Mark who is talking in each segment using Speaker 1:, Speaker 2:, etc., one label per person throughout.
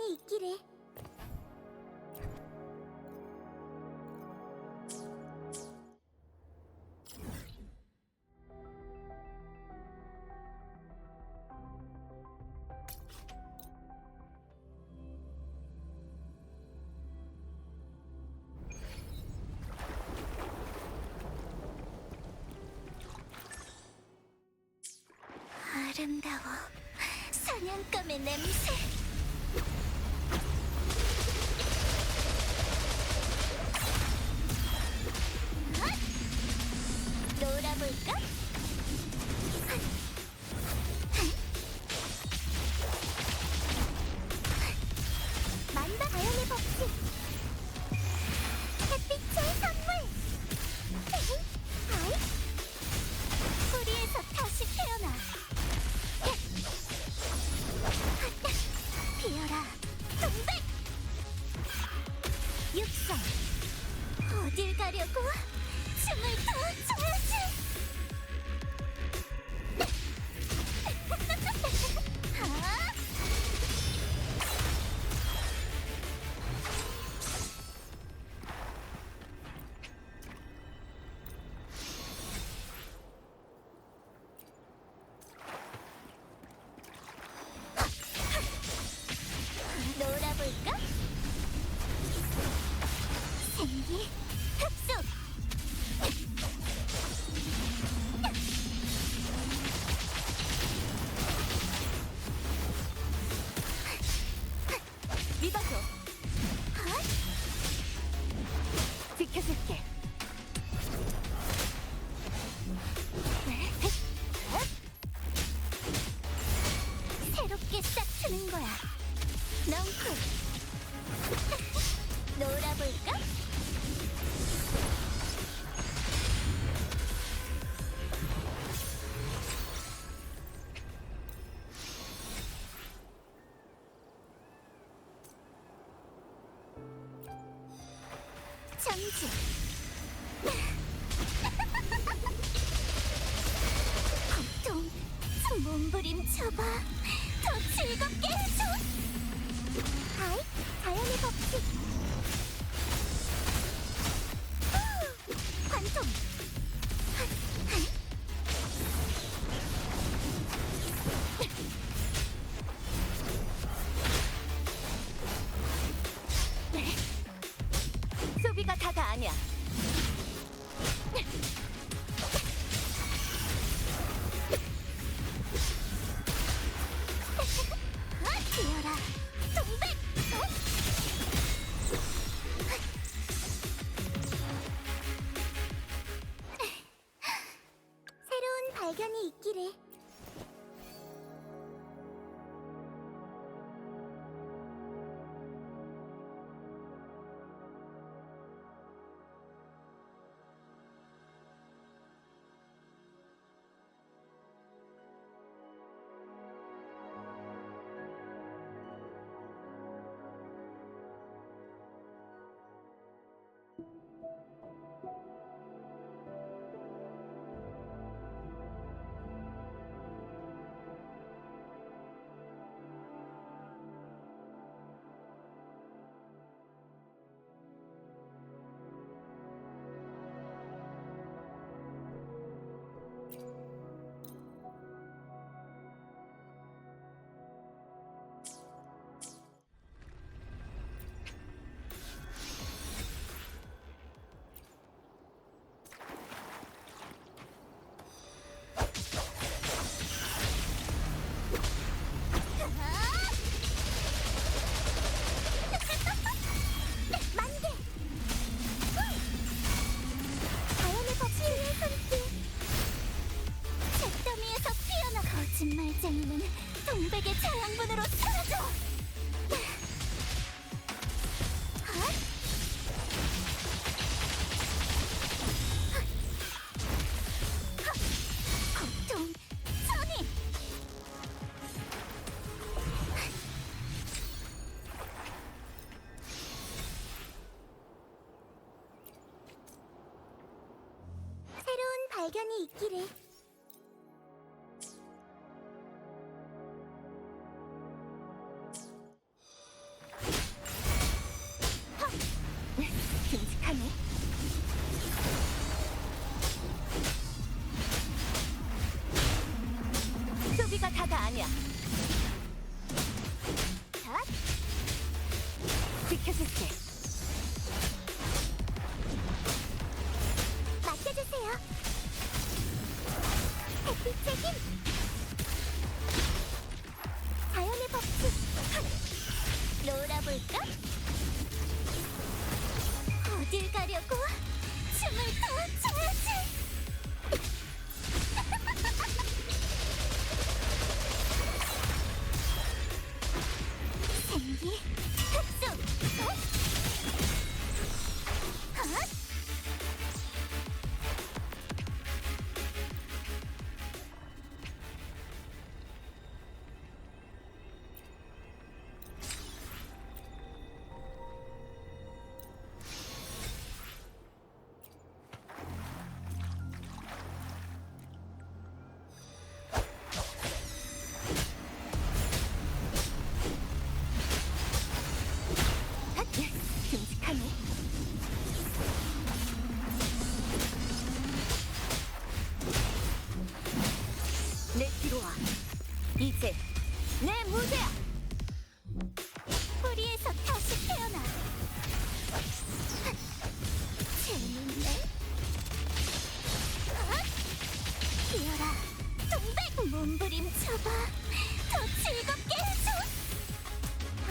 Speaker 1: 발견이 있기를. 아름다워. 사냥감의 냄새. 놀아볼까? 만다 자연의 법칙. 햇빛의 선물. 아이, 뿌리에서 다시 태어나. 피어라, 동백! 육성, 어딜 가려고? 춤을 더 춰야지! 아! 놀아볼까? 생기, 흡수! 믿어줘! 지켜줄게! 새롭게 싹 트는 거야! 넝쿨! 놀아볼까? 정지! 고통, 몸부림쳐봐! 더 즐겁게 해줘! 아이, 자연의 법칙! 관통! 소비가 다가 아니야. 피어라, 동백! 새로운 발견이 있기를. 만개! 자연의 법칙의 손길! 잿더미에서 피어나! 거짓말쟁이는 동백의 자양분으로 사라져! 고통, 선이! 새로운 발견이 있기를. 듬직하네.
Speaker 2: 소비가 다가 아니야.
Speaker 1: 자,
Speaker 2: 지켜줄게.
Speaker 1: 맡겨주세요. 햇빛의 힘. 자연의 법칙. 놀아볼까? 어딜 가려고? 춤을 더 춰야지. 생기 흡수. 헛!
Speaker 2: 듬직하네. 내 뒤로 와. 이제 내 무대야.
Speaker 1: 뿌리에서 다시 태어나. 재밌네. 뛰어라, 동백. 몸부림쳐봐. 더 즐겁게 해줘. 아,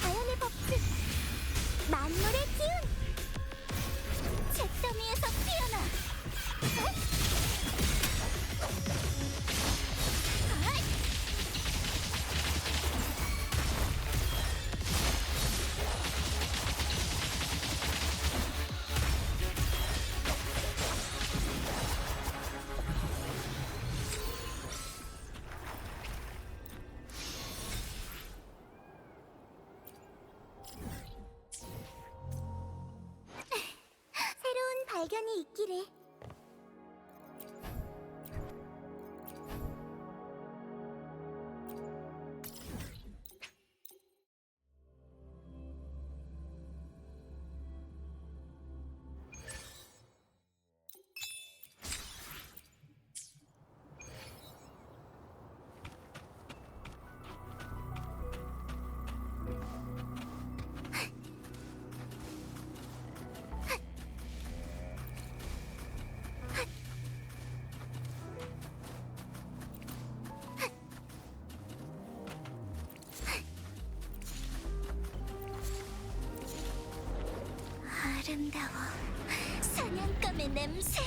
Speaker 1: 자연의 법칙. 만물의 기운. 잿더미에서 피어나. 새로운 발견이 있기를. 아름다워. 사냥감의 냄새.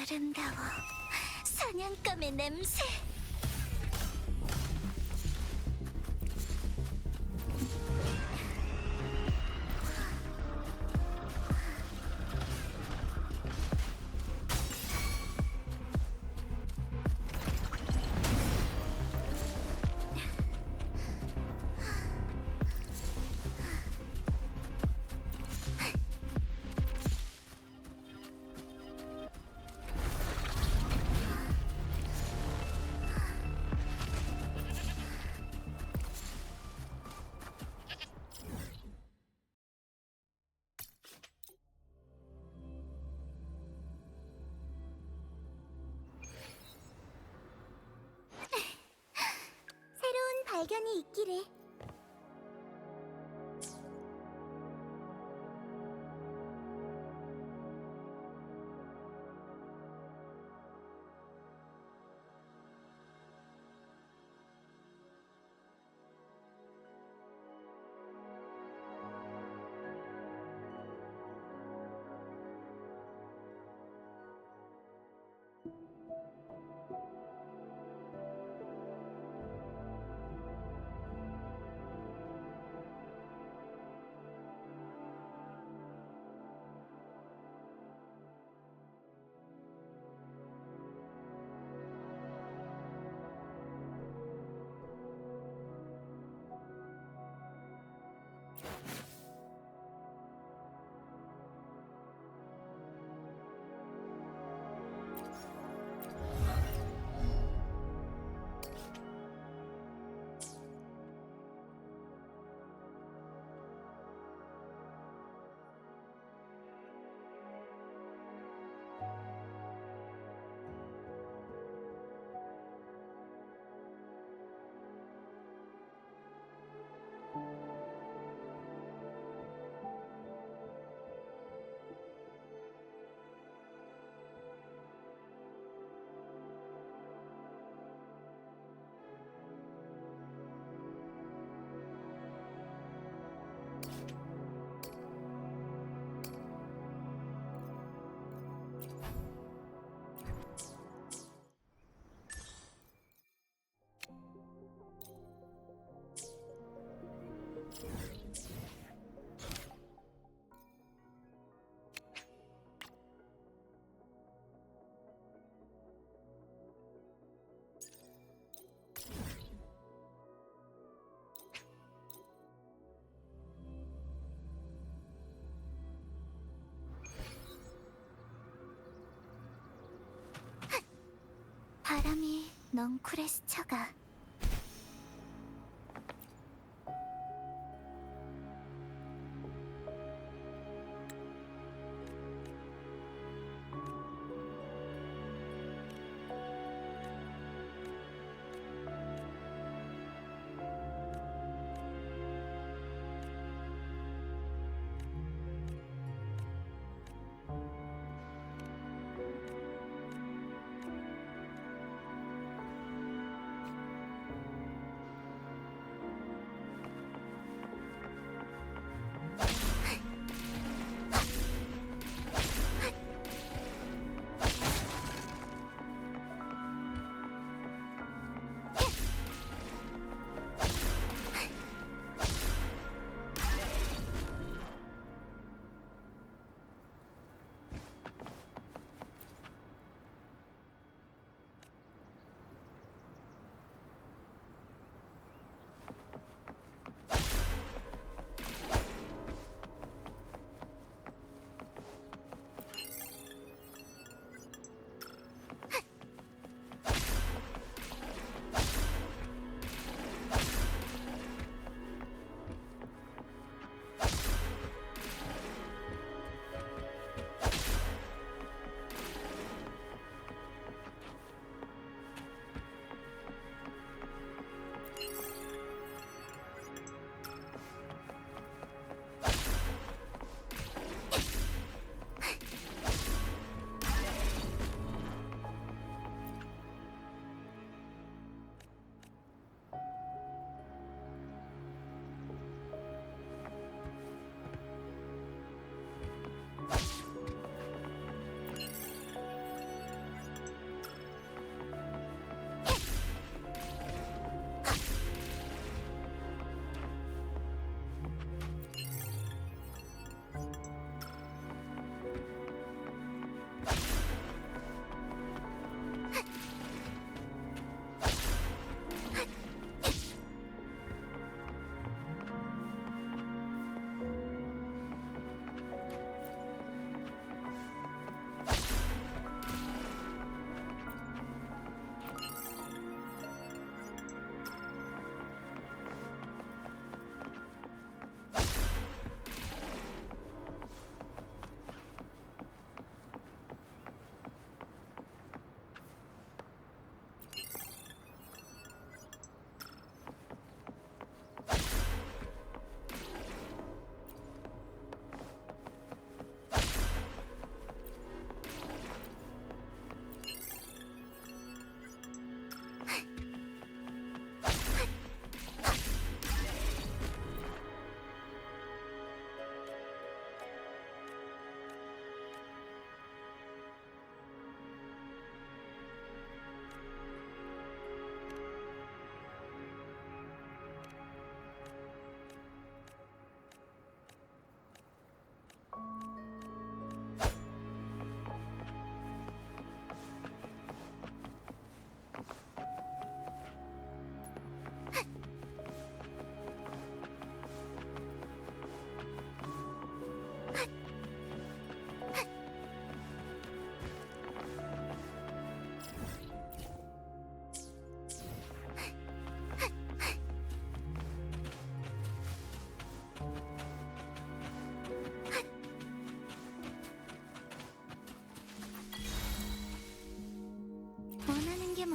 Speaker 1: 아름다워. 사냥감의 냄새. 발견이 있기를. 바람이 넝쿨에 스쳐가.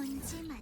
Speaker 1: 먼지만.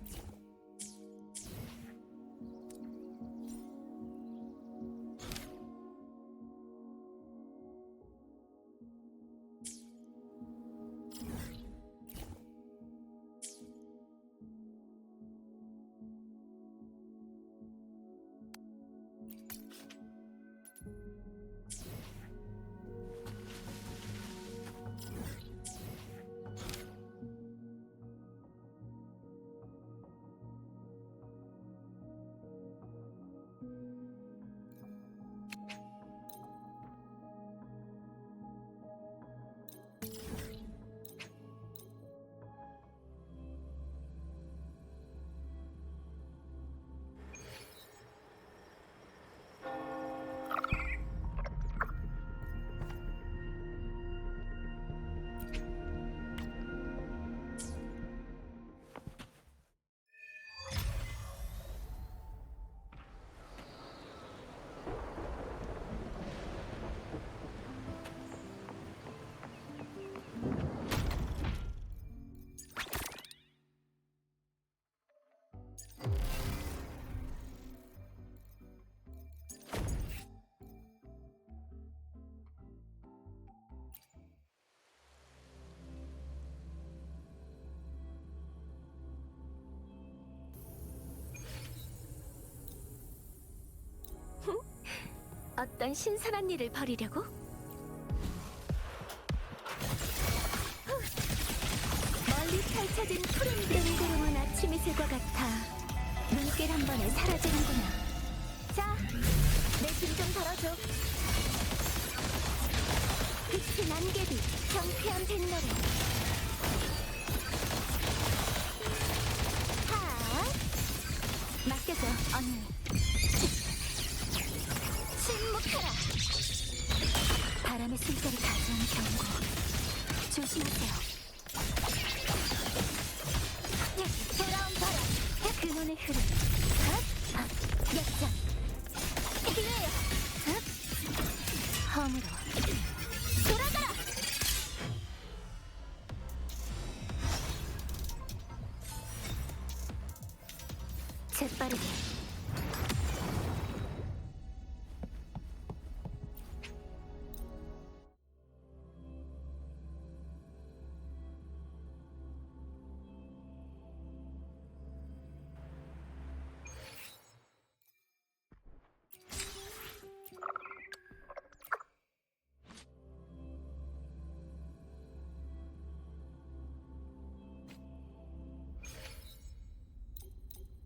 Speaker 2: 어떤 신선한 일을 벌이려고? 멀리 펼쳐진 푸른 뜬구름은 아침 이슬과 같아 눈길 한 번에 사라지는구나. 자, 내 등 좀 덜어줘. 빛이 안개비, 경쾌한 뱃노래. 하, 맡겨줘, 언니. 침묵하라. 바람의 숨결이 가져온 경고. 조심하세요. 돌아온 바람. 근원의 흐름. 역전. 기회야. 험으로 돌아가라. 재빠르게.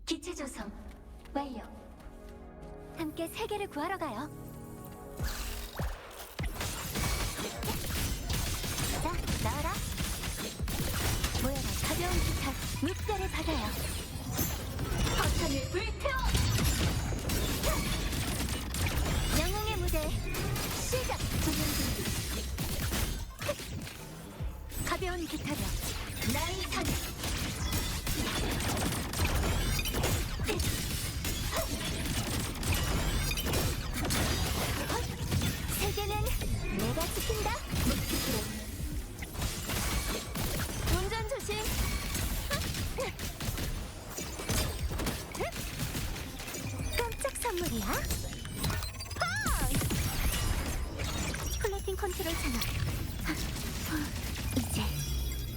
Speaker 2: 기체 조성 완료. 함께 세계를 구하러 가요. 자, 나와라. 모여라. 가벼운 기타 물결의 바다야. 허천을 불태워. 영웅의 무대 시작. 조명 준비. 가벼운 기타력 나의 타격. 세계는 내가 지킨다. 운전 조심. 깜짝 선물이야. 플로팅 컨트롤 채널. 이제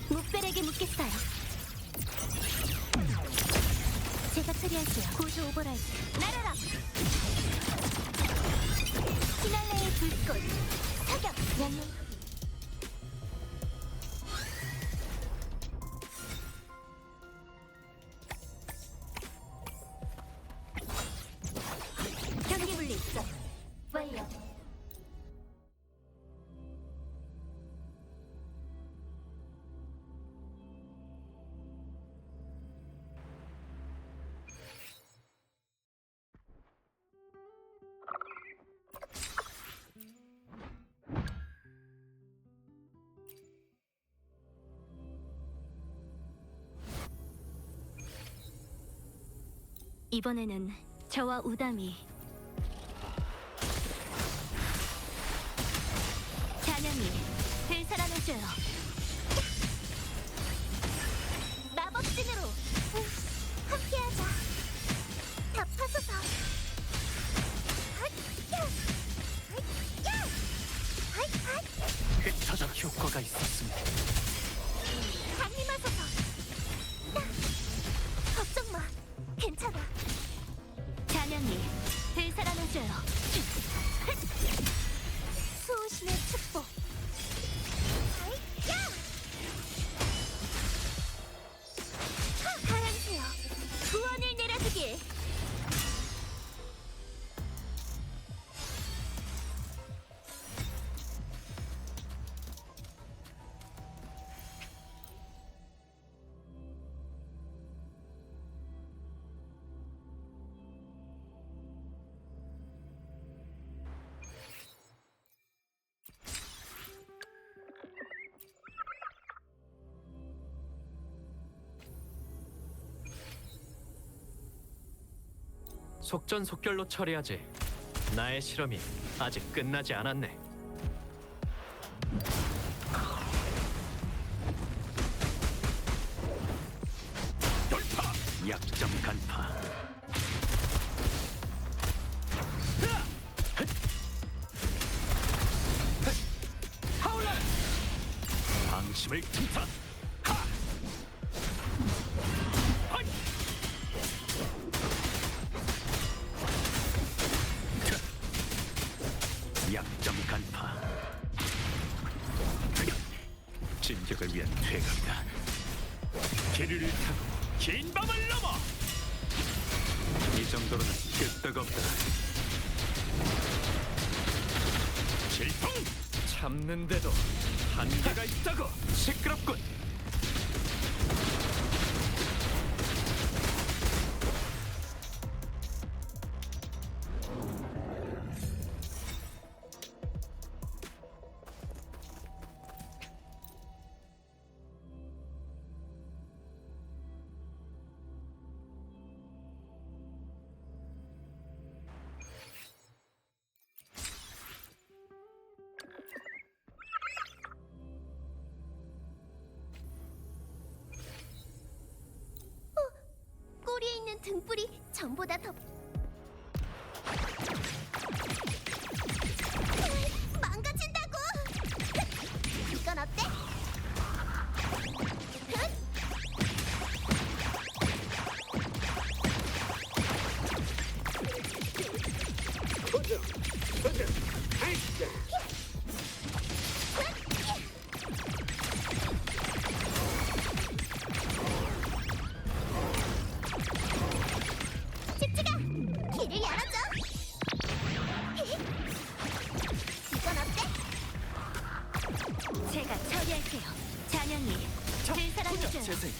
Speaker 2: 묵벨에게 묻겠어요. 제가 처리할게요. 고조 오버라이드 날아라. 피날레의 불꽃 사격. 영웅 경기 분리 있어. 완료. 이번에는 저와 우담이 찬양이 되살아나줘요. 마법진으로
Speaker 3: 속전속결로 처리하지. 나의 실험이 아직 끝나지 않았네.
Speaker 4: 돌파! 약점 간파. 하울라! 방심을 틈타. 하! 헛! 약점 간파. 진격을 위한 퇴각이다. 길을 타고 긴 밤을 넘어. 이 정도로는 끄떡없다. 질풍!
Speaker 3: 참는데도 한계가 있다고.
Speaker 4: 시끄럽군.
Speaker 2: 꼬리에 있는 등불이 전보다 더 망가진다고! 이건 어때? 칙칙아! 길을 열어줘! 이건 어때? 제가 처리할게요. 잔영이 질 사람이죠.
Speaker 3: 재생.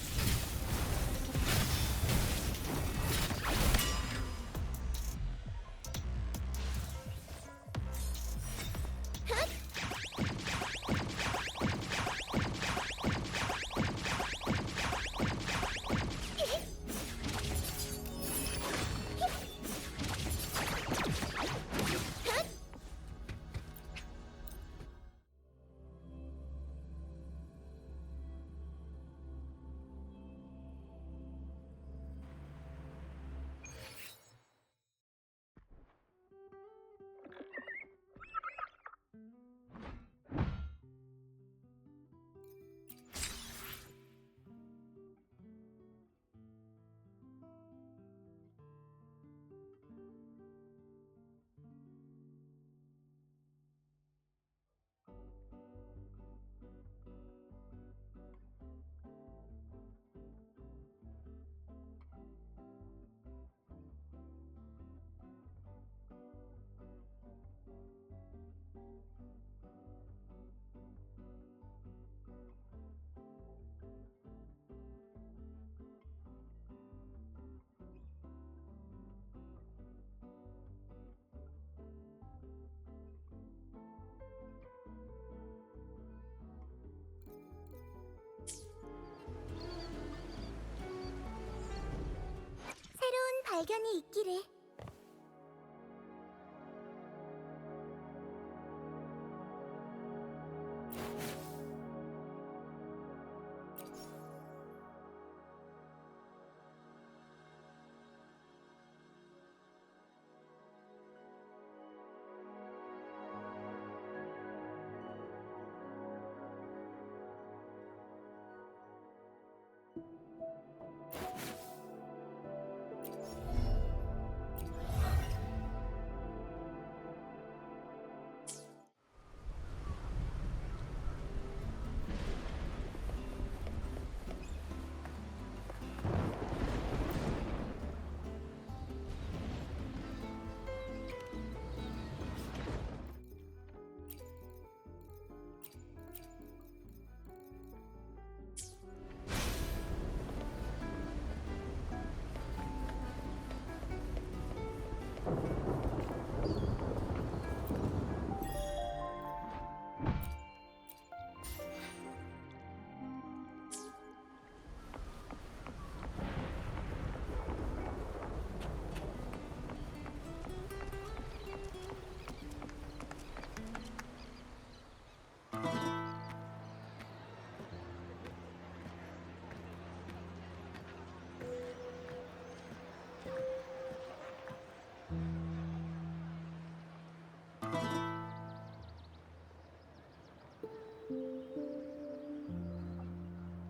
Speaker 2: 새로운 발견이 있기를.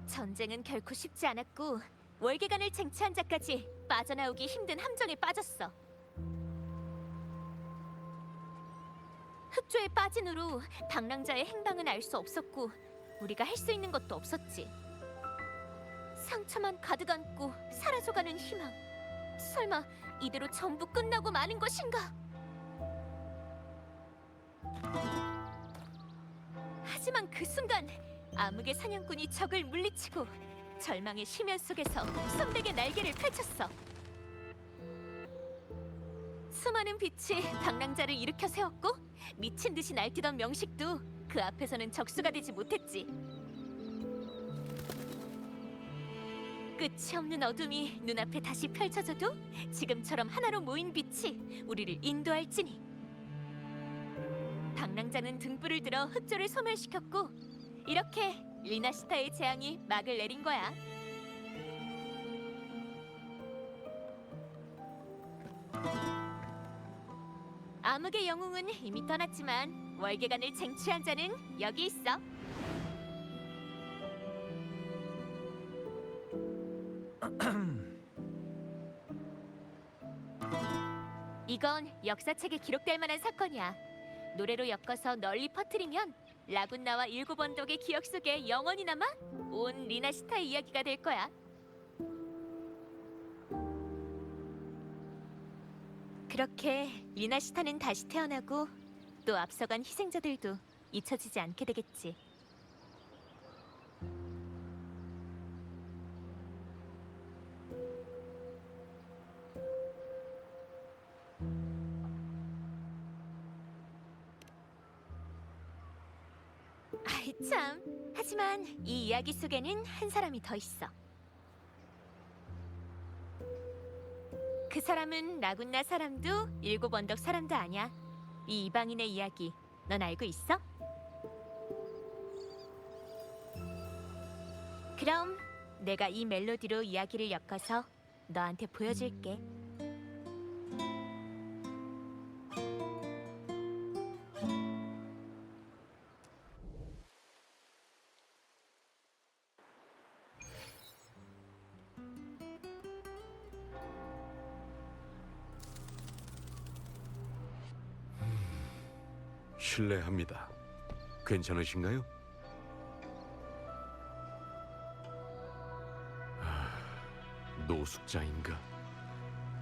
Speaker 2: 전쟁은 결코 쉽지 않았고 월계관을 쟁취한 자까지 빠져나오기 힘든 함정에 빠졌어. 흑조에 빠진 후로 방랑자의 행방은 알 수 없었고 우리가 할 수 있는 것도 없었지. 상처만 가득 안고 사라져가는 희망. 설마 이대로 전부 끝나고 마는 것인가? 하지만 그 순간 암흑의 사냥꾼이 적을 물리치고 절망의 심연 속에서 선백의 날개를 펼쳤어. 수많은 빛이 방랑자를 일으켜 세웠고 미친 듯이 날뛰던 명식도 그 앞에서는 적수가 되지 못했지. 끝이 없는 어둠이 눈앞에 다시 펼쳐져도 지금처럼 하나로 모인 빛이 우리를 인도할지니. 방랑자는 등불을 들어 흑조를 소멸시켰고 이렇게 리나시타의 재앙이 막을 내린 거야. 암흑의 영웅은 이미 떠났지만 월계관을 쟁취한 자는 여기 있어. 이건 역사책에 기록될 만한 사건이야. 노래로 엮어서 널리 퍼뜨리면 라군나와 일곱 언덕의 기억 속에 영원히 남아 온 리나시타의 이야기가 될 거야. 그렇게 리나시타는 다시 태어나고 또 앞서간 희생자들도 잊혀지지 않게 되겠지. 아이 참. 하지만 이 이야기 속에는 한 사람이 더 있어. 그 사람은 라군나 사람도 일곱 언덕 사람도 아니야. 이 이방인의 이야기 넌 알고 있어? 그럼 내가 이 멜로디로 이야기를 엮어서 너한테 보여줄게.
Speaker 5: 실례합니다. 괜찮으신가요? 노숙자인가?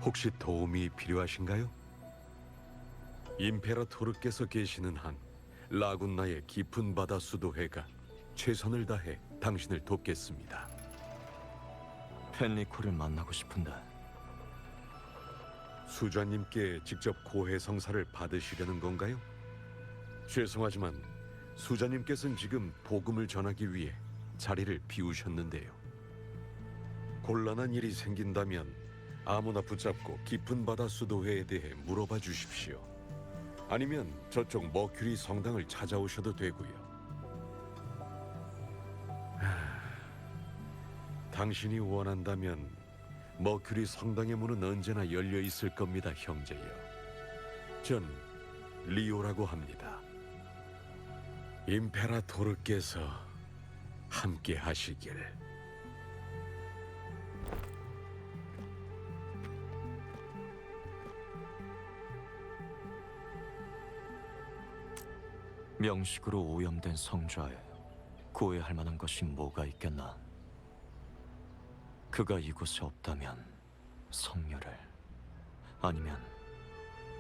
Speaker 5: 혹시 도움이 필요하신가요? 임페라토르께서 계시는 한 라군나의 깊은 바다 수도회가 최선을 다해 당신을 돕겠습니다.
Speaker 6: 펜리코를 만나고 싶은데.
Speaker 5: 수자님께 직접 고해 성사를 받으시려는 건가요? 죄송하지만 수자님께서는 지금 복음을 전하기 위해 자리를 비우셨는데요. 곤란한 일이 생긴다면 아무나 붙잡고 깊은 바다 수도회에 대해 물어봐 주십시오. 아니면 저쪽 머큐리 성당을 찾아오셔도 되고요. 당신이 원한다면 머큐리 성당의 문은 언제나 열려 있을 겁니다, 형제여. 전 리오라고 합니다. 임페라토르께서 함께 하시길.
Speaker 6: 명식으로 오염된 성좌에 고해할 만한 것이 뭐가 있겠나? 그가 이곳에 없다면 성녀를, 아니면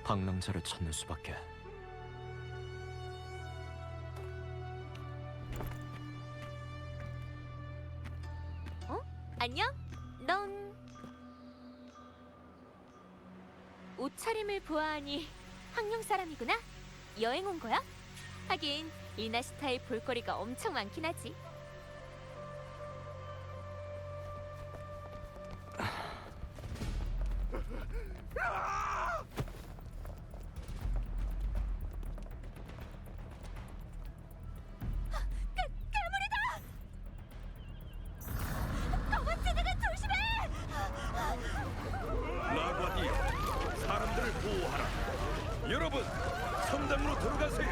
Speaker 6: 방랑자를 찾는 수밖에.
Speaker 2: 안녕? 넌 옷차림을 보아하니 황룡 사람이구나? 여행 온 거야? 하긴 리나시타에 볼거리가 엄청 많긴 하지.
Speaker 4: 라과디아, 사람들을 보호하라. 여러분, 성당으로 들어가세요.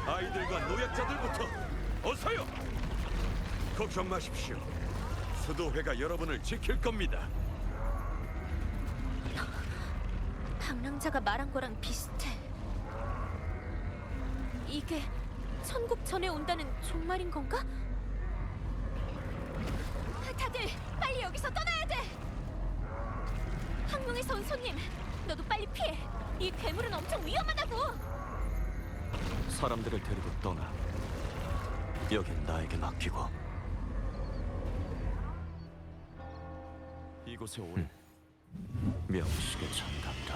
Speaker 4: 아이들과 노약자들부터 어서요. 걱정 마십시오.
Speaker 5: 수도회가 여러분을 지킬 겁니다.
Speaker 2: 방랑자가 말한 거랑 비슷해. 이게 천국 전에 온다는 종말인 건가? 다들 빨리 여기서 떠나야 돼. 항룡에서 온 손님, 너도 빨리 피해. 이 괴물은 엄청 위험하다고.
Speaker 6: 사람들을 데리고 떠나. 여긴 나에게 맡기고. 이곳에 올 명식의 전당이다.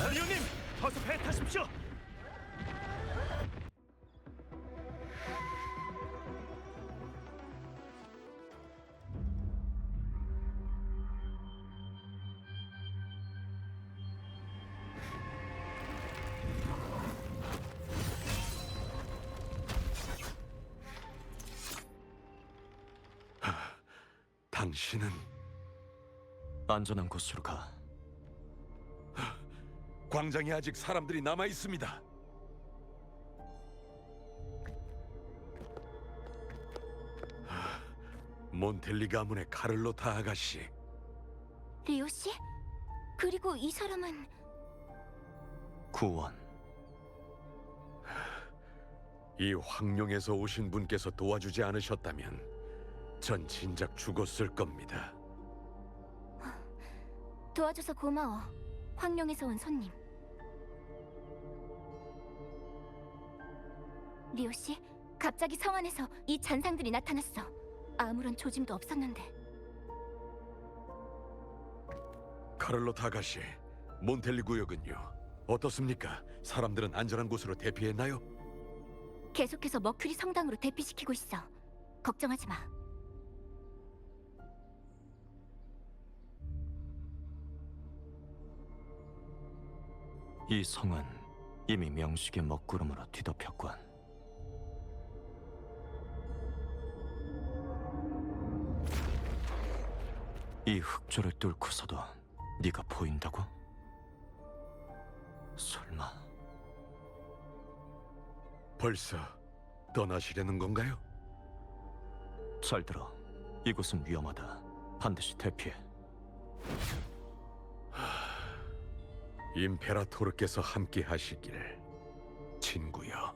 Speaker 4: 아리오님, 어서 배 타십시오.
Speaker 5: 당신은
Speaker 6: 안전한 곳으로 가.
Speaker 5: 광장에 아직 사람들이 남아 있습니다. 몬텔리 가문의 카를로타 아가씨.
Speaker 1: 리오 씨? 그리고 이 사람은
Speaker 6: 구원.
Speaker 5: 이 황룡에서 오신 분께서 도와주지 않으셨다면 전 진작 죽었을 겁니다.
Speaker 1: 도와줘서 고마워. 황룡에서 온 손님. 리오 씨, 갑자기 성 안에서 이 잔상들이 나타났어. 아무런 조짐도 없었는데.
Speaker 5: 카를로타 아가씨, 몬텔리 구역은요? 어떻습니까? 사람들은 안전한 곳으로 대피했나요?
Speaker 1: 계속해서 머큐리 성당으로 대피시키고 있어. 걱정하지 마.
Speaker 6: 이 성은 이미 명식의 먹구름으로 뒤덮였군. 이 흑조를 뚫고서도 네가 보인다고? 설마
Speaker 5: 벌써 떠나시려는 건가요?
Speaker 6: 잘 들어. 이곳은 위험하다. 반드시 대피해.
Speaker 5: 임페라토르께서 함께 하시길, 친구여.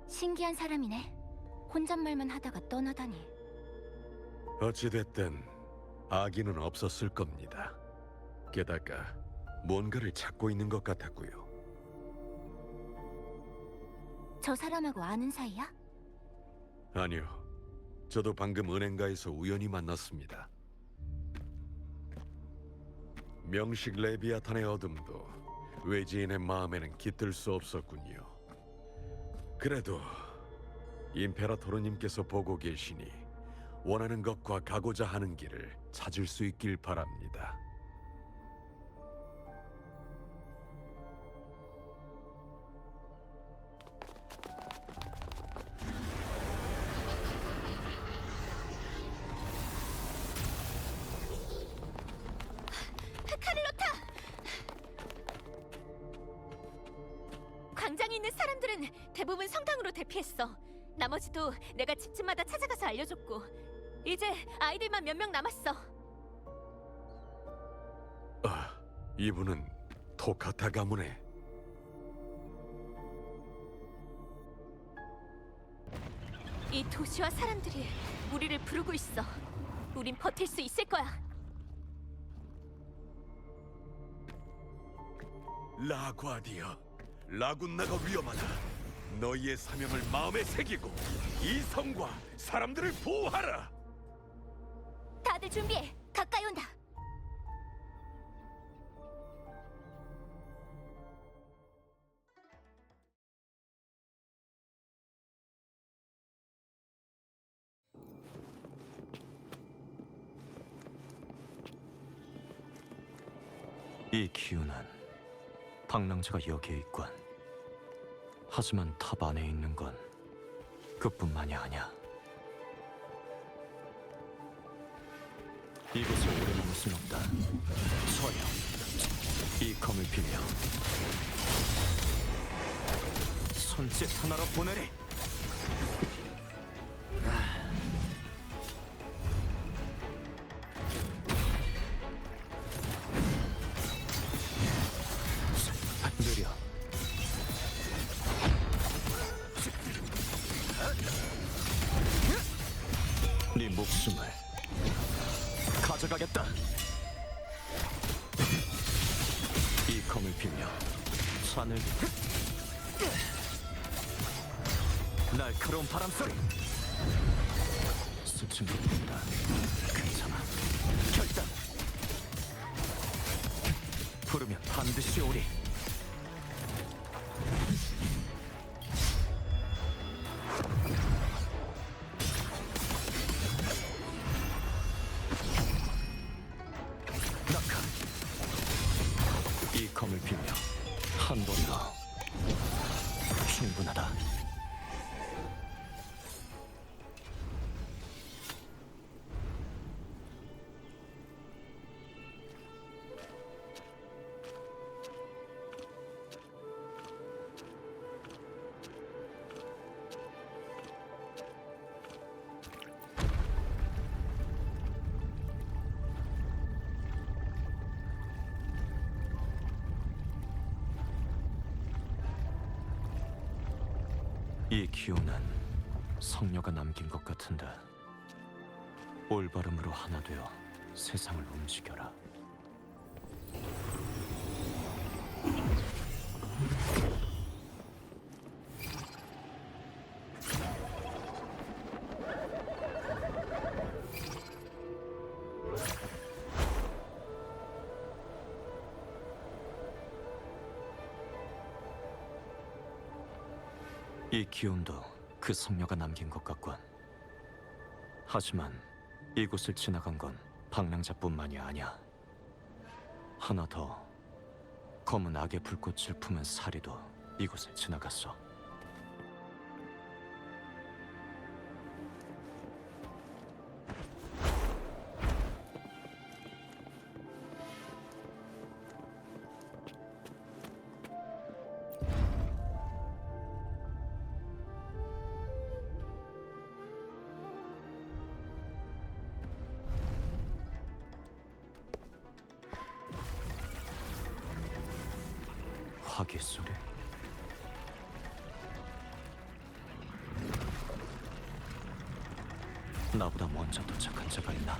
Speaker 1: 신기한 사람이네. 혼잣말만 하다가 떠나다니.
Speaker 5: 어찌됐든 아기는 없었을 겁니다. 게다가 뭔가를 찾고 있는 것 같았고요.
Speaker 1: 저 사람하고 아는 사이야?
Speaker 5: 아니요, 저도 방금 은행가에서 우연히 만났습니다. 명식 레비아탄의 어둠도 외지인의 마음에는 깃들 수 없었군요. 그래도 임페라토르님께서 보고 계시니 원하는 것과 가고자 하는 길을 찾을 수 있길 바랍니다.
Speaker 2: 카를로타! 광장에 있는 사람들은 대부분 성당으로 대피했어. 나머지도 내가 집집마다 찾아가서 알려줬고, 이제 아이들만 몇 명 남았어.
Speaker 5: 이분은 토카타 가문의
Speaker 2: 이 도시와 사람들이 우리를 부르고 있어. 우린 버틸 수 있을 거야.
Speaker 5: 라과디어. 라군나가 위험하다. 너희의 사명을 마음에 새기고 이 성과 사람들을 보호하라.
Speaker 1: 다들 준비해. 가까이 온다.
Speaker 6: 이 기운은 방랑자가 여기에 있군. 하지만 탑 안에 있는 건 그뿐만이 아니야. 이곳에 오래 머물 순 없다. 처형. 이 검을 빌려 손짓 하나로 보내리. 느려. 네 목숨을 가져가겠다. 이 검을 빌려 산을 날카로운 바람소리. 스친 것보다 괜찮아. 결단. 부르면 반드시 오리. 낙하. 이 검을 빌려 한 번 더. 충분하다. 이 기호는 성녀가 남긴 것 같은데 올바름으로 하나 되어 세상을 움직여라. 이 기운도 그 성녀가 남긴 것 같군. 하지만 이곳을 지나간 건 방랑자뿐만이 아니야. 하나 더. 검은 악의 불꽃을 품은 사리도 이곳을 지나갔어. 화기 소리. 나보다 먼저 도착한 자가 있나?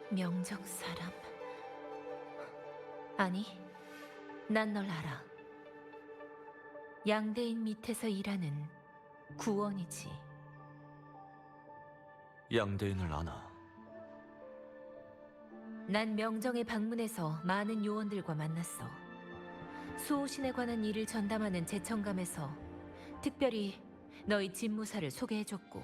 Speaker 1: 명정 사람. 아니, 난 널 알아. 양대인 밑에서 일하는 구원이지.
Speaker 6: 양대인을 아나?
Speaker 1: 난 명정의 방문에서 많은 요원들과 만났어. 수호신에 관한 일을 전담하는 제청감에서 특별히 너희 집무사를 소개해줬고,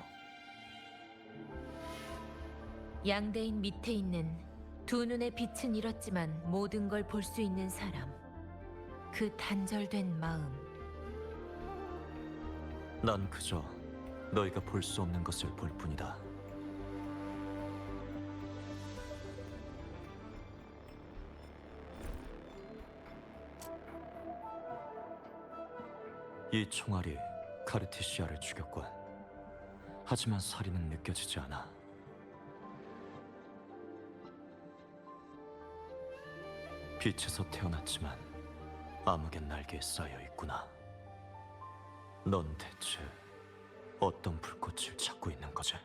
Speaker 1: 양대인 밑에 있는 두 눈의 빛은 잃었지만 모든 걸 볼 수 있는 사람. 그 단절된 마음.
Speaker 6: 난 그저 너희가 볼 수 없는 것을 볼 뿐이다. 이 총알이 카르티시아를 죽였군. 하지만 살인은 느껴지지 않아. 빛에서 태어났지만 암흑의 날개에 쌓여 있구나. 넌 대체 어떤 불꽃을 찾고 있는 거지?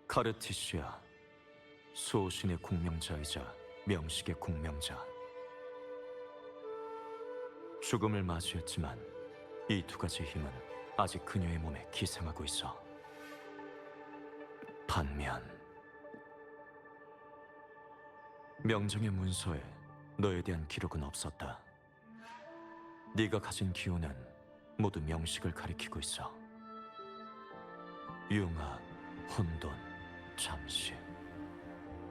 Speaker 6: 카르티시아, 수호신의 공명자이자 명식의 공명자. 죽음을 마주했지만 이 두 가지 힘은 아직 그녀의 몸에 기생하고 있어. 반면 명정의 문서에 너에 대한 기록은 없었다. 네가 가진 기운은 모두 명식을 가리키고 있어. 융합, 혼돈, 잠시,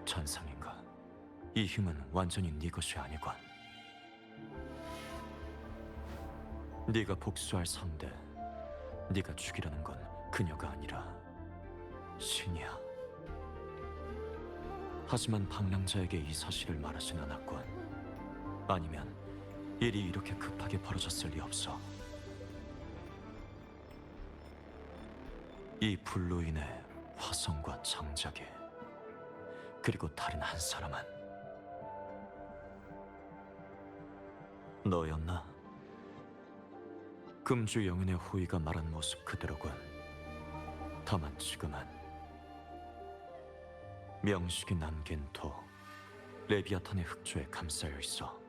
Speaker 6: 잔상인가? 이 힘은 완전히 네 것이 아니건. 네가 복수할 상대, 네가 죽이려는 건 그녀가 아니라 신이야. 하지만 방랑자에게 이 사실을 말하진 않았군. 아니면 일이 이렇게 급하게 벌어졌을 리 없어. 이 불로 인해 화성과 장작이, 그리고 다른 한 사람은 너였나? 금주 영인의 호의가 말한 모습 그대로군. 다만 지금은 명식이 남긴 도, 레비아탄의 흑조에 감싸여 있어.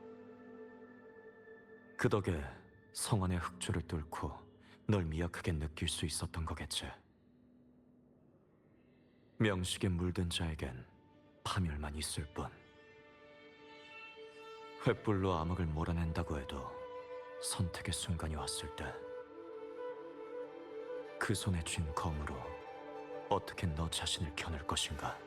Speaker 6: 그 덕에 성안의 흑조를 뚫고 널 미약하게 느낄 수 있었던 거겠지. 명식에 물든 자에겐 파멸만 있을 뿐. 횃불로 암흑을 몰아낸다고 해도 선택의 순간이 왔을 때 그 손에 쥔 검으로 어떻게 너 자신을 겨눌 것인가?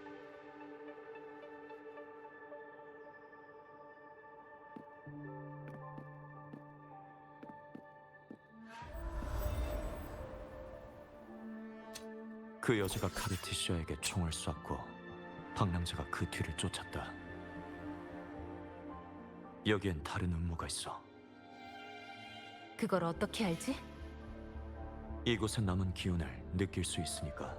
Speaker 6: 그 여자가 카르티시아에게 총을 쐈고 방랑자가 그 뒤를 쫓았다. 여기엔 다른 음모가 있어.
Speaker 1: 그걸 어떻게 알지?
Speaker 6: 이곳에 남은 기운을 느낄 수 있으니까.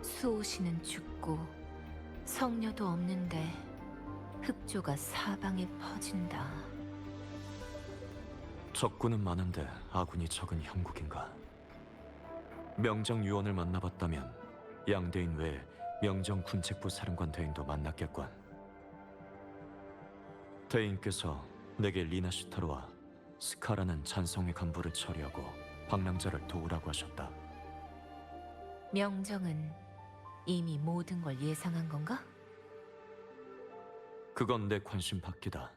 Speaker 1: 수호신은 죽고 성녀도 없는데 흑조가 사방에 퍼진다.
Speaker 6: 적군은 많은데 아군이 적은 형국인가? 명정 유언을 만나봤다면 양대인 외에 명정 군책부 사령관 대인도 만났겠군. 대인께서 내게 리나시타르와 스카라는 잔성의 간부를 처리하고 방랑자를 도우라고 하셨다.
Speaker 1: 명정은 이미 모든 걸 예상한 건가?
Speaker 6: 그건 내 관심 밖이다.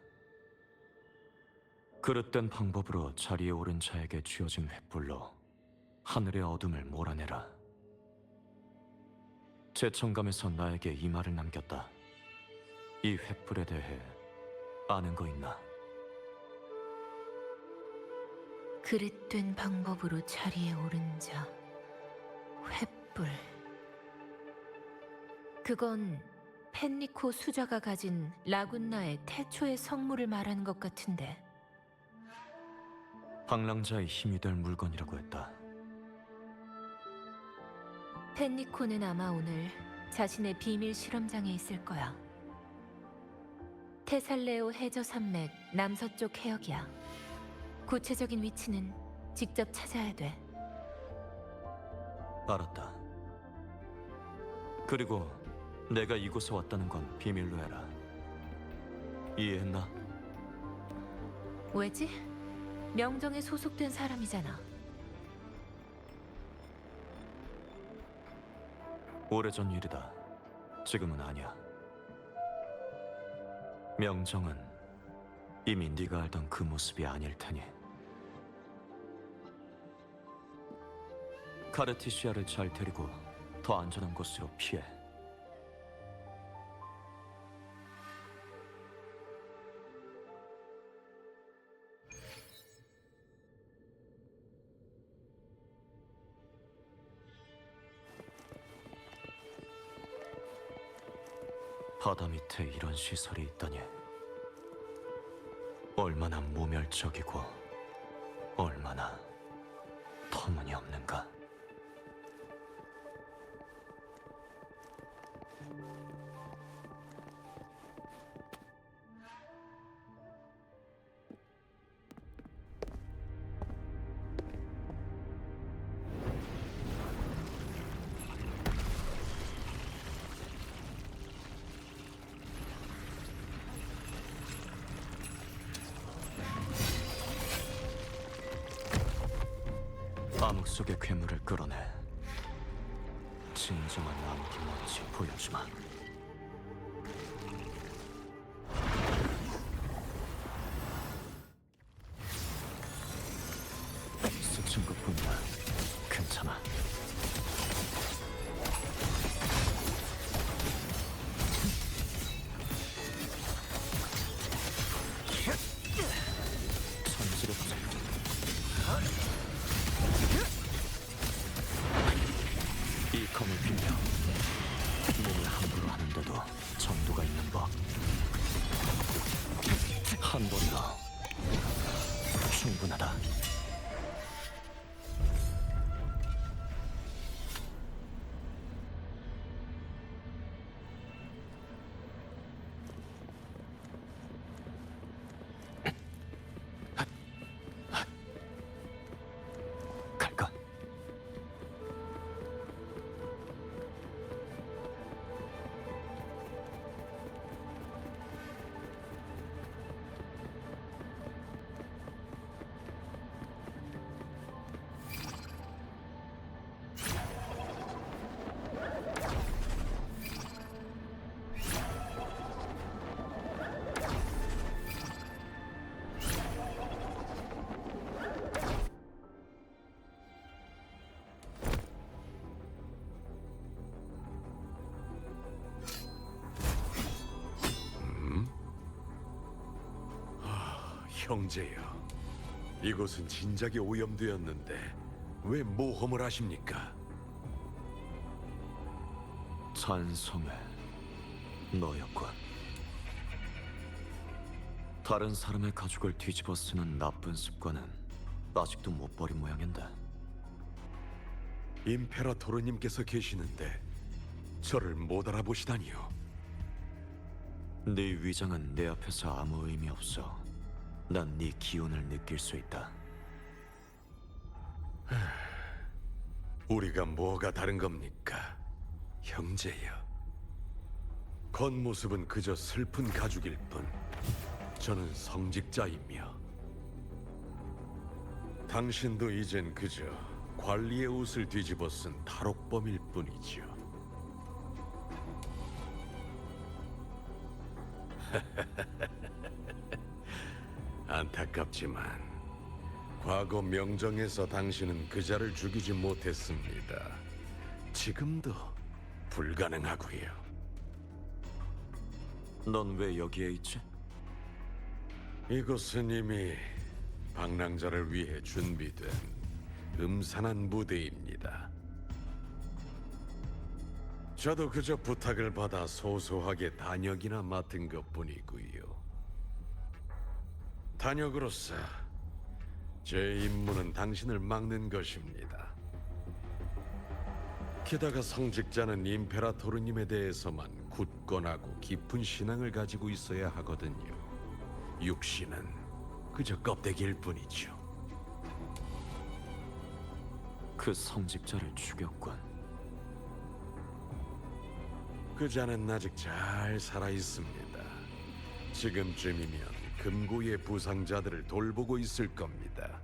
Speaker 6: 그릇된 방법으로 자리에 오른 자에게 쥐어진 횃불로 하늘의 어둠을 몰아내라. 제천감에서 나에게 이 말을 남겼다. 이 횃불에 대해 아는 거 있나?
Speaker 1: 그릇된 방법으로 자리에 오른 자, 횃불. 그건 펜리코 수자가 가진 라군나의 태초의 성물을 말하는 것 같은데.
Speaker 6: 방랑자의 힘이 될 물건이라고 했다.
Speaker 1: 펜리코는 아마 오늘 자신의 비밀 실험장에 있을 거야. 테살레오 해저 산맥 남서쪽 해역이야. 구체적인 위치는 직접 찾아야 돼.
Speaker 6: 알았다. 그리고 내가 이곳에 왔다는 건 비밀로 해라. 이해했나?
Speaker 1: 왜지? 명정에 소속된 사람이잖아.
Speaker 6: 오래전 일이다. 지금은 아니야. 명정은 이미 네가 알던 그 모습이 아닐 테니. 카르티시아를 잘 데리고 더 안전한 곳으로 피해. 바다 밑에 이런 시설이 있다니. 얼마나 모멸적이고 얼마나 터무니없는가. 암흑 속의 괴물을 끌어내 진정한 암흑이 뭔지 보여주마. 스친 것뿐이야. 괜찮아. 천지를 보자. 이 검을 빌려 몸을 함부로 하는데도 정도가 있는 법. 한 번이로 충분하다. 갈까?
Speaker 5: 형제여, 이곳은 진작에 오염되었는데 왜 모험을 하십니까?
Speaker 6: 찬성해. 너였군. 다른 사람의 가죽을 뒤집어 쓰는 나쁜 습관은 아직도 못 버린 모양인데.
Speaker 5: 임페라토르님께서 계시는데 저를 못 알아보시다니요.
Speaker 6: 네 위장은 내 앞에서 아무 의미 없어. 난 네 기운을 느낄 수 있다.
Speaker 5: 우리가 뭐가 다른 겁니까? 형제여. 겉모습은 그저 슬픈 가죽일 뿐 저는 성직자이며 당신도 이젠 그저 관리의 옷을 뒤집어 쓴 탈옥범일 뿐이죠. 안타깝지만 과거 명정에서 당신은 그자를 죽이지 못했습니다. 지금도 불가능하고요.
Speaker 6: 넌 왜 여기에 있지?
Speaker 5: 이곳은 이미 방랑자를 위해 준비된 음산한 무대입니다. 저도 그저 부탁을 받아 소소하게 단역이나 맡은 것뿐이고요. 단역으로서 제 임무는 당신을 막는 것입니다. 게다가 성직자는 임페라토르님에 대해서만 굳건하고 깊은 신앙을 가지고 있어야 하거든요. 육신은 그저 껍데기일 뿐이죠.
Speaker 6: 그 성직자를 죽였군.
Speaker 5: 그자는 아직 잘 살아 있습니다. 지금쯤이면 금고의 부상자들을 돌보고 있을 겁니다.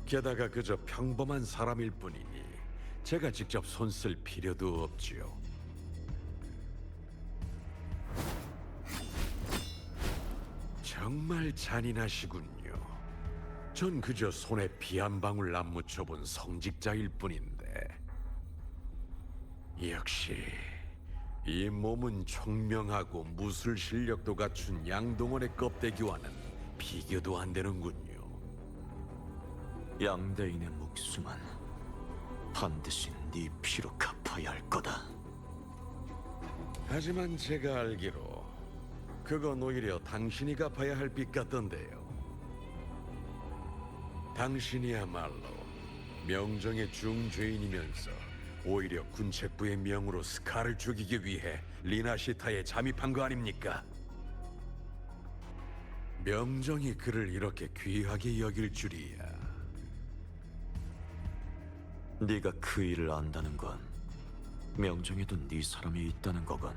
Speaker 5: 게다가 그저 평범한 사람일 뿐이니 제가 직접 손쓸 필요도 없지요. 정말 잔인하시군요. 전 그저 손에 피 한 방울 안 묻혀본 성직자일 뿐인데. 역시 이 몸은 총명하고 무술 실력도 갖춘 양동원의 껍데기와는 비교도 안 되는군요.
Speaker 6: 양대인의 목숨은 반드시 네 피로 갚아야 할 거다.
Speaker 5: 하지만 제가 알기로 그건 오히려 당신이 갚아야 할 빚 같던데요. 당신이야말로 명정의 중죄인이면서 오히려 군책부의 명으로 스카를 죽이기 위해 리나시타에 잠입한 거 아닙니까? 명정이 그를 이렇게 귀하게 여길 줄이야.
Speaker 6: 네가 그 일을 안다는 건 명정에도 네 사람이 있다는 거건.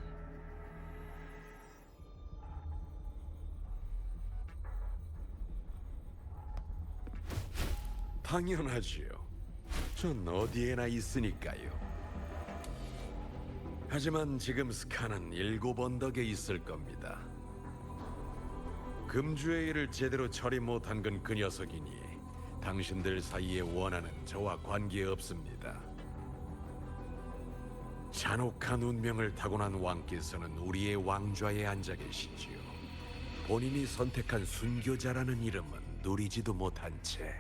Speaker 5: 당연하지요. 전 어디에나 있으니까요. 하지만 지금 스카는 7 언덕에 있을 겁니다. 금주의 일을 제대로 처리 못한 건 그 녀석이니 당신들 사이의 원한은 저와 관계없습니다. 잔혹한 운명을 타고난 왕께서는 우리의 왕좌에 앉아 계시지요. 본인이 선택한 순교자라는 이름은 누리지도 못한 채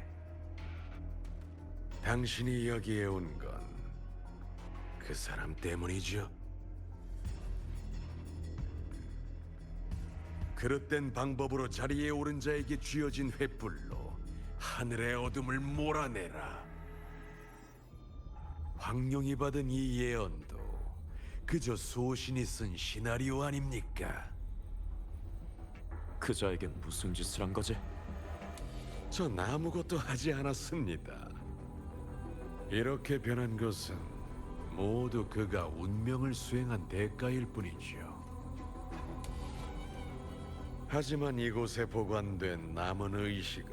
Speaker 5: 당신이 여기에 온 건 그 사람 때문이죠. 그릇된 방법으로 자리에 오른 자에게 쥐어진 횃불로 하늘의 어둠을 몰아내라. 황룡이 받은 이 예언도 그저 소신이 쓴 시나리오 아닙니까?
Speaker 6: 그자에게 무슨 짓을 한 거지?
Speaker 5: 전 아무것도 하지 않았습니다. 이렇게 변한 것은 모두 그가 운명을 수행한 대가일 뿐이죠. 하지만 이곳에 보관된 남은 의식은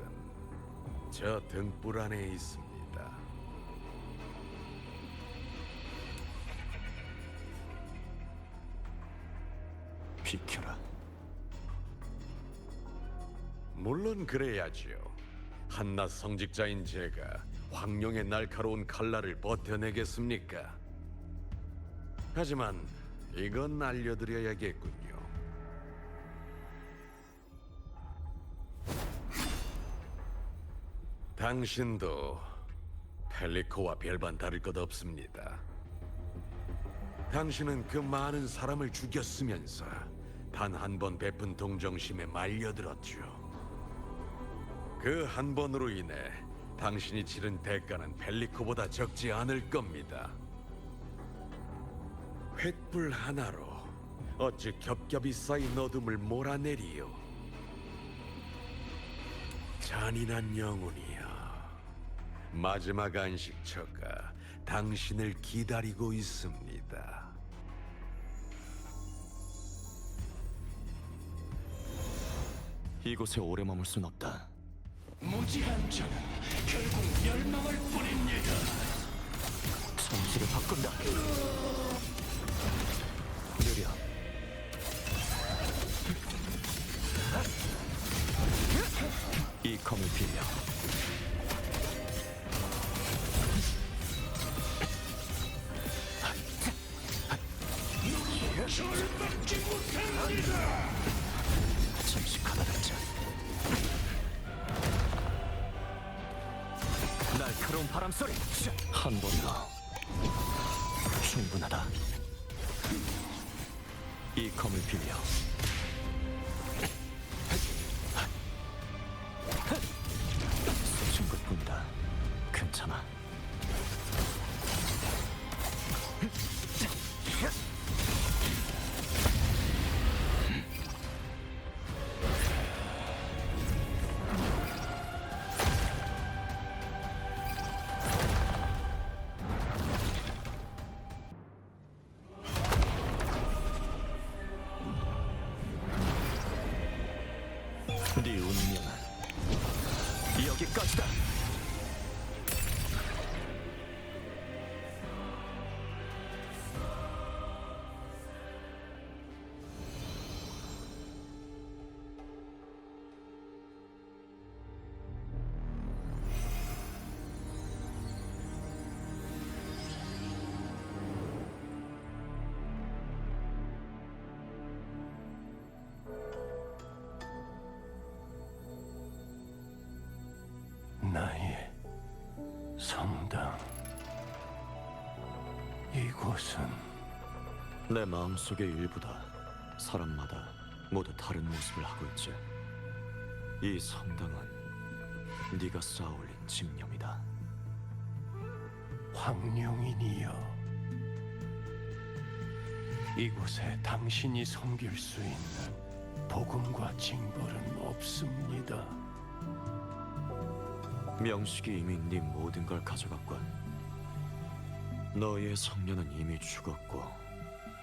Speaker 5: 저 등불 안에 있습니다.
Speaker 6: 비켜라.
Speaker 5: 물론 그래야지요. 한낱 성직자인 제가 황룡의 날카로운 칼날을 버텨내겠습니까? 하지만 이건 알려드려야겠군요. 당신도 펠리코와 별반 다를 것 없습니다. 당신은 그 많은 사람을 죽였으면서 단 한 번 베푼 동정심에 말려들었죠. 그 한 번으로 인해 당신이 치른 대가는 펠리코보다 적지 않을 겁니다. 횃불 하나로 어찌 겹겹이 쌓인 어둠을 몰아내리요. 잔인한 영혼이여, 마지막 안식처가 당신을 기다리고 있습니다.
Speaker 6: 이곳에 오래 머물 순 없다.
Speaker 4: 무지한 자는 결국 멸망을 뿌립니다.
Speaker 6: 정수를 바꾼다. 느려. 이 검을 빌려.
Speaker 4: 절박지 못합니다.
Speaker 6: 잠시 가다듬자. 날카로운 바람 소리. 한 번도 충분하다. 이 검을 빌려. 스친 것뿐이다. 괜찮아. 네 운명은 여기까지다.
Speaker 4: 나의 성당. 이곳은
Speaker 6: 내 마음속의 일부다. 사람마다 모두 다른 모습을 하고 있지. 이 성당은 네가 쌓아올린 집념이다.
Speaker 4: 황룡인이여, 이곳에 당신이 섬길 수 있는 복음과 징벌은 없습니다.
Speaker 6: 명식이 이미 네 모든 걸 가져갔군. 너희의 성녀는 이미 죽었고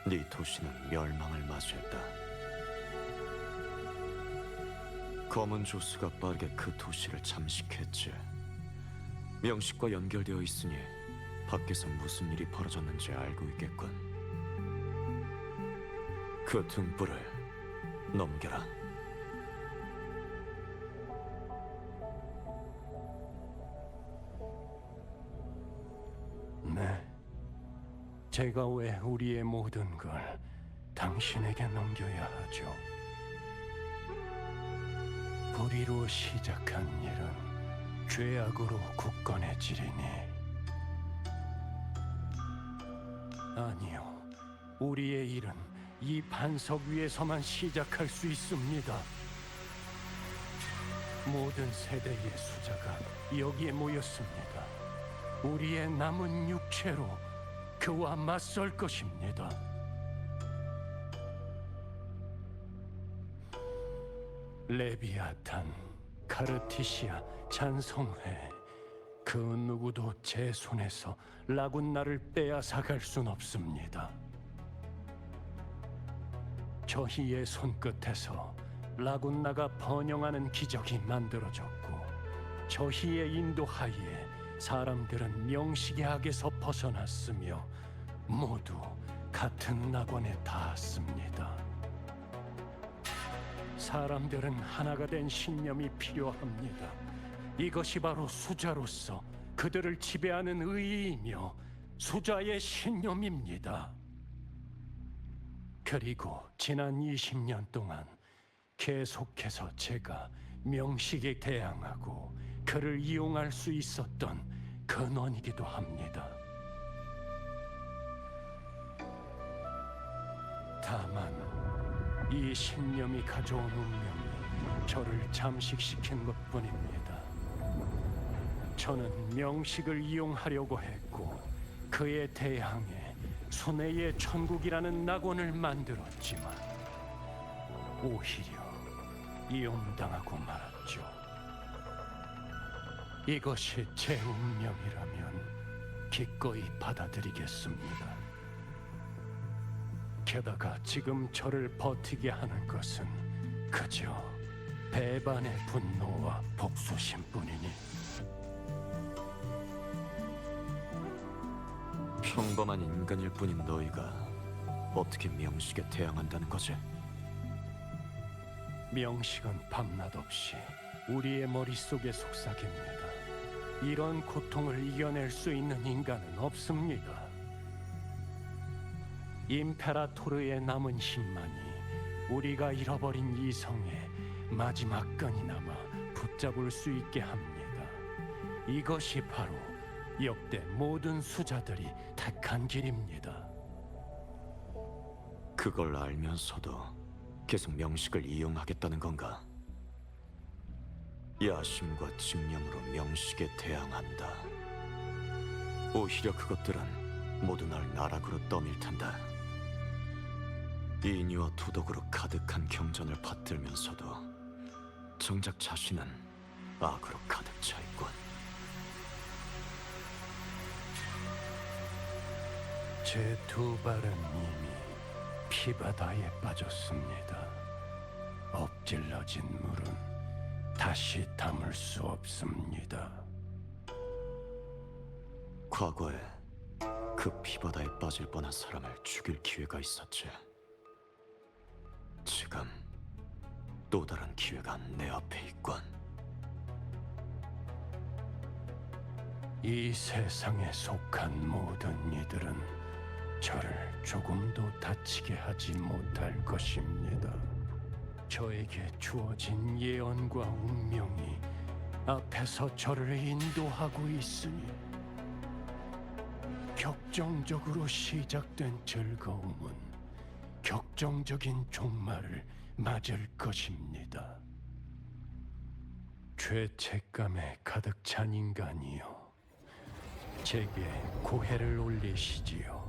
Speaker 6: 네 도시는 멸망을 맞이했다. 검은 조수가 빠르게 그 도시를 잠식했지. 명식과 연결되어 있으니 밖에서 무슨 일이 벌어졌는지 알고 있겠군. 그 등불을 넘겨라.
Speaker 4: 네, 제가 왜 우리의 모든 걸 당신에게 넘겨야 하죠? 불의로 시작한 일은 죄악으로 굳건해지리니, 아니요, 우리의 일은 이 반석 위에서만 시작할 수 있습니다. 모든 세대의 수자가 여기에 모였습니다. 우리의 남은 육체로 그와 맞설 것입니다. 레비아탄, 카르티시아, 찬성회, 그 누구도 제 손에서 라군나를 빼앗아갈 순 없습니다. 저희의 손끝에서 라군나가 번영하는 기적이 만들어졌고, 저희의 인도하에 사람들은 명식의 악에서 벗어났으며 모두 같은 낙원에 닿았습니다. 사람들은 하나가 된 신념이 필요합니다. 이것이 바로 수자로서 그들을 지배하는 의의이며 수자의 신념입니다. 그리고 지난 20년 동안 계속해서 제가 명식에 대항하고 그를 이용할 수 있었던 근원이기도 합니다. 다만 이 신념이 가져온 운명이 저를 잠식시킨 것뿐입니다. 저는 명식을 이용하려고 했고 그에 대항해 순회의 천국이라는 낙원을 만들었지만 오히려 이용당하고 말았죠. 이것이 제 운명이라면 기꺼이 받아들이겠습니다. 게다가 지금 저를 버티게 하는 것은 그저 배반의 분노와 복수심뿐이니,
Speaker 6: 평범한 인간일 뿐인 너희가 어떻게 명식에 대항한다는 거지?
Speaker 4: 명식은 밤낮 없이 우리의 머릿속에 속삭입니다. 이런 고통을 이겨낼 수 있는 인간은 없습니다. 임페라토르의 남은 힘만이 우리가 잃어버린 이성의 마지막 끈이나마 붙잡을 수 있게 합니다. 이것이 바로 역대 모든 수자들이 택한 길입니다.
Speaker 6: 그걸 알면서도 계속 명식을 이용하겠다는 건가? 야심과 집념으로 명식에 대항한다. 오히려 그것들은 모두 널 나락으로 떠밀 텐다. 인의와 도덕으로 가득한 경전을 받들면서도 정작 자신은 악으로 가득 차 있군.
Speaker 4: 제 두 발은 이미 피바다에 빠졌습니다. 엎질러진 물은 다시 담을 수 없습니다.
Speaker 6: 과거에 그 피바다에 빠질 뻔한 사람을 죽일 기회가 있었지. 지금 또 다른 기회가 내 앞에 있군.
Speaker 4: 이 세상에 속한 모든 이들은 저를 조금도 다치게 하지 못할 것입니다. 저에게 주어진 예언과 운명이 앞에서 저를 인도하고 있으니 격정적으로 시작된 즐거움은 격정적인 종말을 맞을 것입니다. 죄책감에 가득 찬 인간이요, 제게 고해를 올리시지요.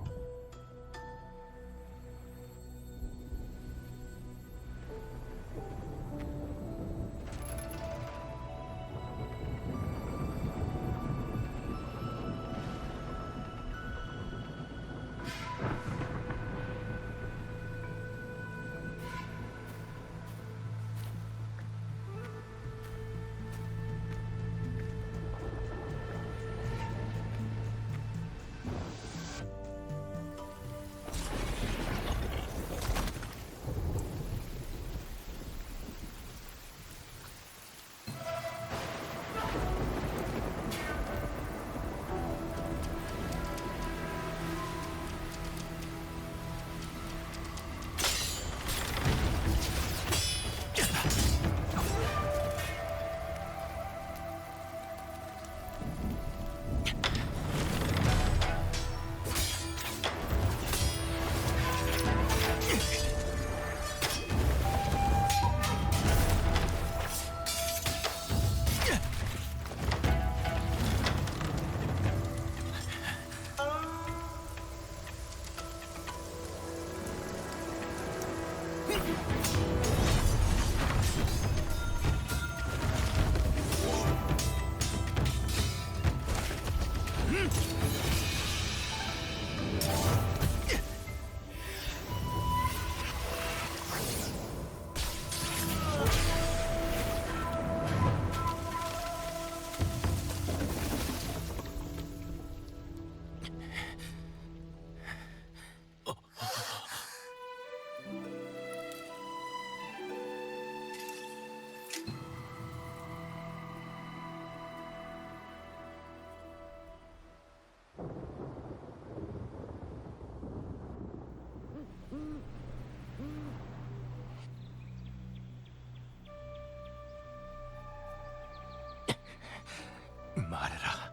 Speaker 7: 말해라.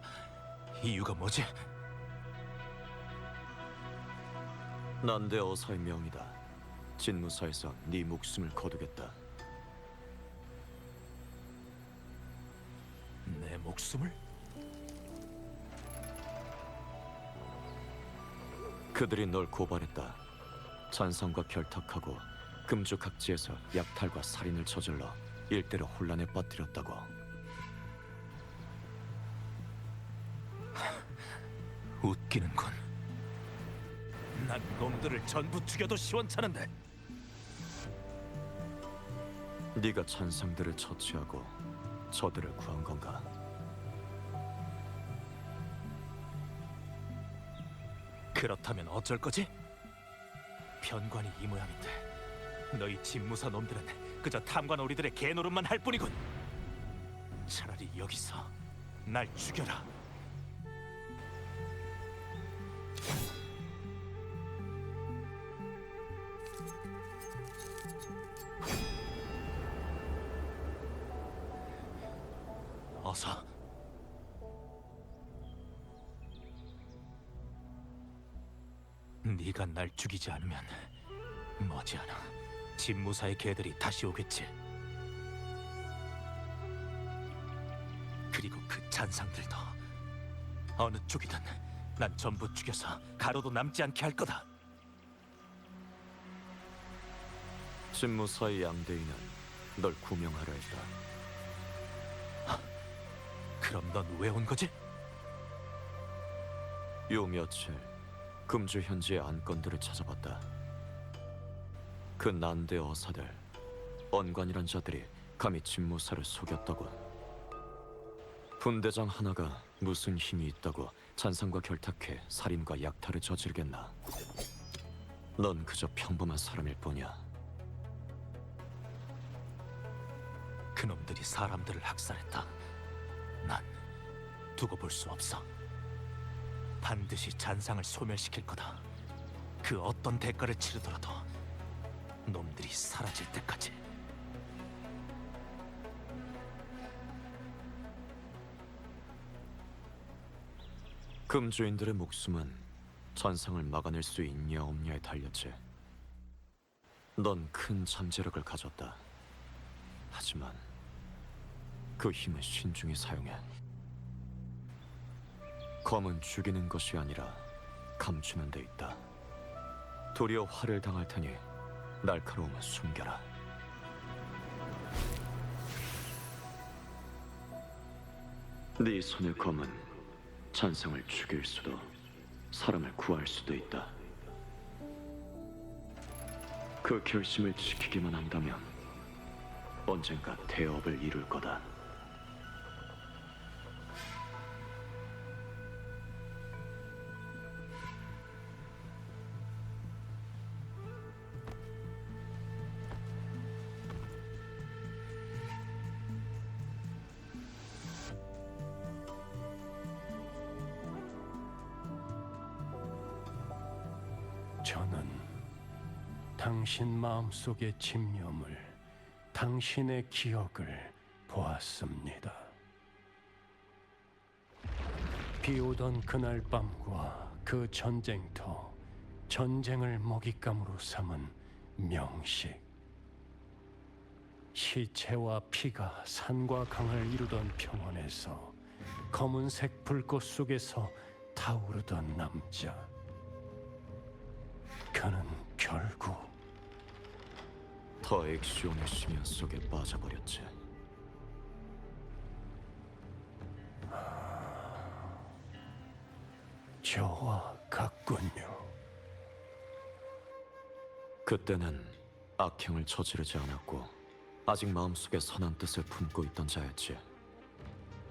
Speaker 7: 이유가 뭐지?
Speaker 6: 난데 어사의 명이다. 진무사에서 네 목숨을 거두겠다.
Speaker 7: 내 목숨을?
Speaker 6: 그들이 널 고발했다. 잔상과 결탁하고 금주각지에서 약탈과 살인을 저질러 일대를 혼란에 빠뜨렸다고.
Speaker 7: 웃기는군. 난 놈들을 전부 죽여도 시원찮은데.
Speaker 6: 네가 잔상들을 처치하고 저들을 구한 건가?
Speaker 7: 그렇다면 어쩔 거지? 변관이 이 모양인데 너희 진무사 놈들은 그저 탐관오리들의 개노릇만 할 뿐이군. 차라리 여기서 날 죽여라. 어서. 네가 날 죽이지 않으면 머지않아 진무사의 개들이 다시 오겠지. 그리고 그 잔상들도 어느 쪽이든 난 전부 죽여서 가로도 남지 않게 할 거다.
Speaker 6: 진무사의 양대인은 널 구명하려 했다.
Speaker 7: 그럼 넌 왜 온 거지?
Speaker 6: 요 며칠 금주 현지의 안건들을 찾아봤다. 그 난대 어사들, 언관이란 자들이 감히 진무사를 속였다고. 분대장 하나가 무슨 힘이 있다고 잔상과 결탁해 살인과 약탈을 저지르겠나. 넌 그저 평범한 사람일 뿐이야.
Speaker 7: 그놈들이 사람들을 학살했다. 난 두고 볼 수 없어. 반드시 잔상을 소멸시킬 거다. 그 어떤 대가를 치르더라도 놈들이 사라질 때까지.
Speaker 6: 금주인들의 목숨은 잔상을 막아낼 수 있냐 없냐에 달렸지. 넌 큰 잠재력을 가졌다. 하지만 그 힘은 신중히 사용해. 검은 죽이는 것이 아니라 감추는 데 있다. 도리어 화를 당할 테니 날카로움은 숨겨라. 네 손의 검은 잔상을 죽일 수도 사람을 구할 수도 있다. 그 결심을 지키기만 한다면 언젠가 대업을 이룰 거다.
Speaker 4: 저는 당신 마음속의 집념을, 당신의 기억을 보았습니다. 비오던 그날 밤과 그 전쟁터, 전쟁을 먹잇감으로 삼은 명식. 시체와 피가 산과 강을 이루던 평원에서 검은색 불꽃 속에서 타오르던 남자. 그는 결국
Speaker 6: 더 엑시온의 심연 속에 빠져버렸지.
Speaker 4: 저와 같군요.
Speaker 6: 그때는 악행을 저지르지 않았고 아직 마음속에 선한 뜻을 품고 있던 자였지.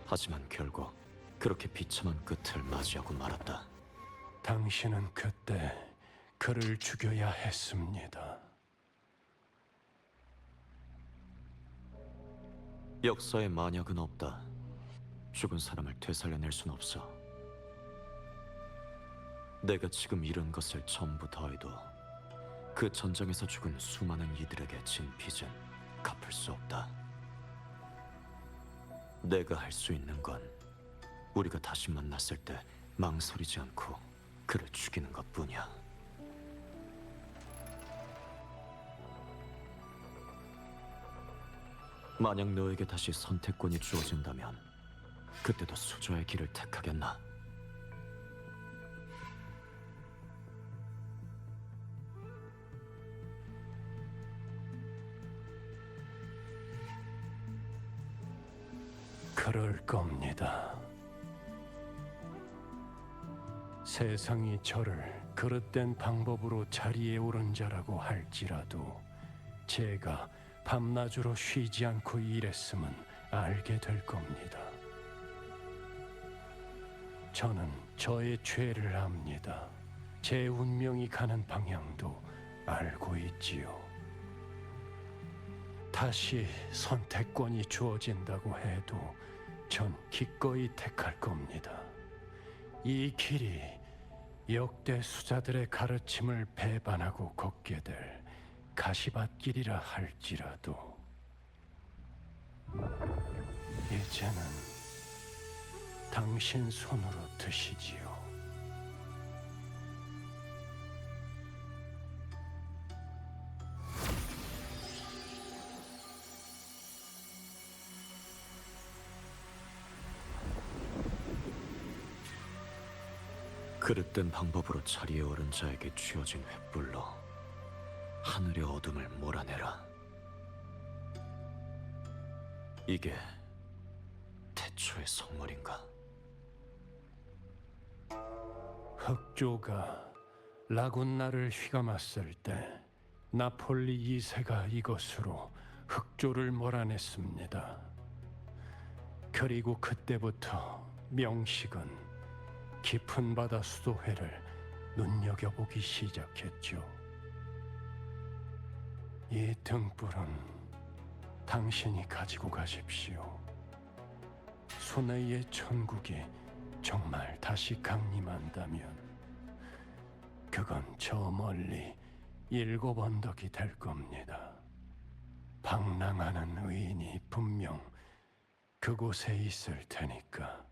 Speaker 6: 하지만 결국 그렇게 비참한 끝을 맞이하고 말았다.
Speaker 4: 당신은 그때 그를 죽여야 했습니다.
Speaker 6: 역사에 만약은 없다. 죽은 사람을 되살려낼 순 없어. 내가 지금 잃은 것을 전부 더해도 그 전장에서 죽은 수많은 이들에게 진 빚은 갚을 수 없다. 내가 할 수 있는 건 우리가 다시 만났을 때 망설이지 않고 그를 죽이는 것뿐이야. 만약 너에게 다시 선택권이 주어진다면 그때도 수저의 길을 택하겠나?
Speaker 4: 그럴 겁니다. 세상이 저를 그릇된 방법으로 자리에 오른 자라고 할지라도 제가 밤낮으로 쉬지 않고 일했음은 알게 될 겁니다. 저는 저의 죄를 압니다. 제 운명이 가는 방향도 알고 있지요. 다시 선택권이 주어진다고 해도 전 기꺼이 택할 겁니다. 이 길이 역대 수자들의 가르침을 배반하고 걷게 될 가시밭길이라 할지라도 이제는 당신 손으로 드시지요.
Speaker 6: 그릇된 방법으로 자리에 오른 자에게 쥐어진 횃불로 하늘의 어둠을 몰아내라. 이게 태초의 성물인가?
Speaker 4: 흑조가 라군나를 휘감았을 때 나폴리 2세가 이것으로 흑조를 몰아냈습니다. 그리고 그때부터 명식은 깊은 바다 수도회를 눈여겨보기 시작했죠. 이 등불은 당신이 가지고 가십시오. 소네이의 천국이 정말 다시 강림한다면 그건 저 멀리 7 언덕이 될 겁니다. 방랑하는 의인이 분명 그곳에 있을 테니까.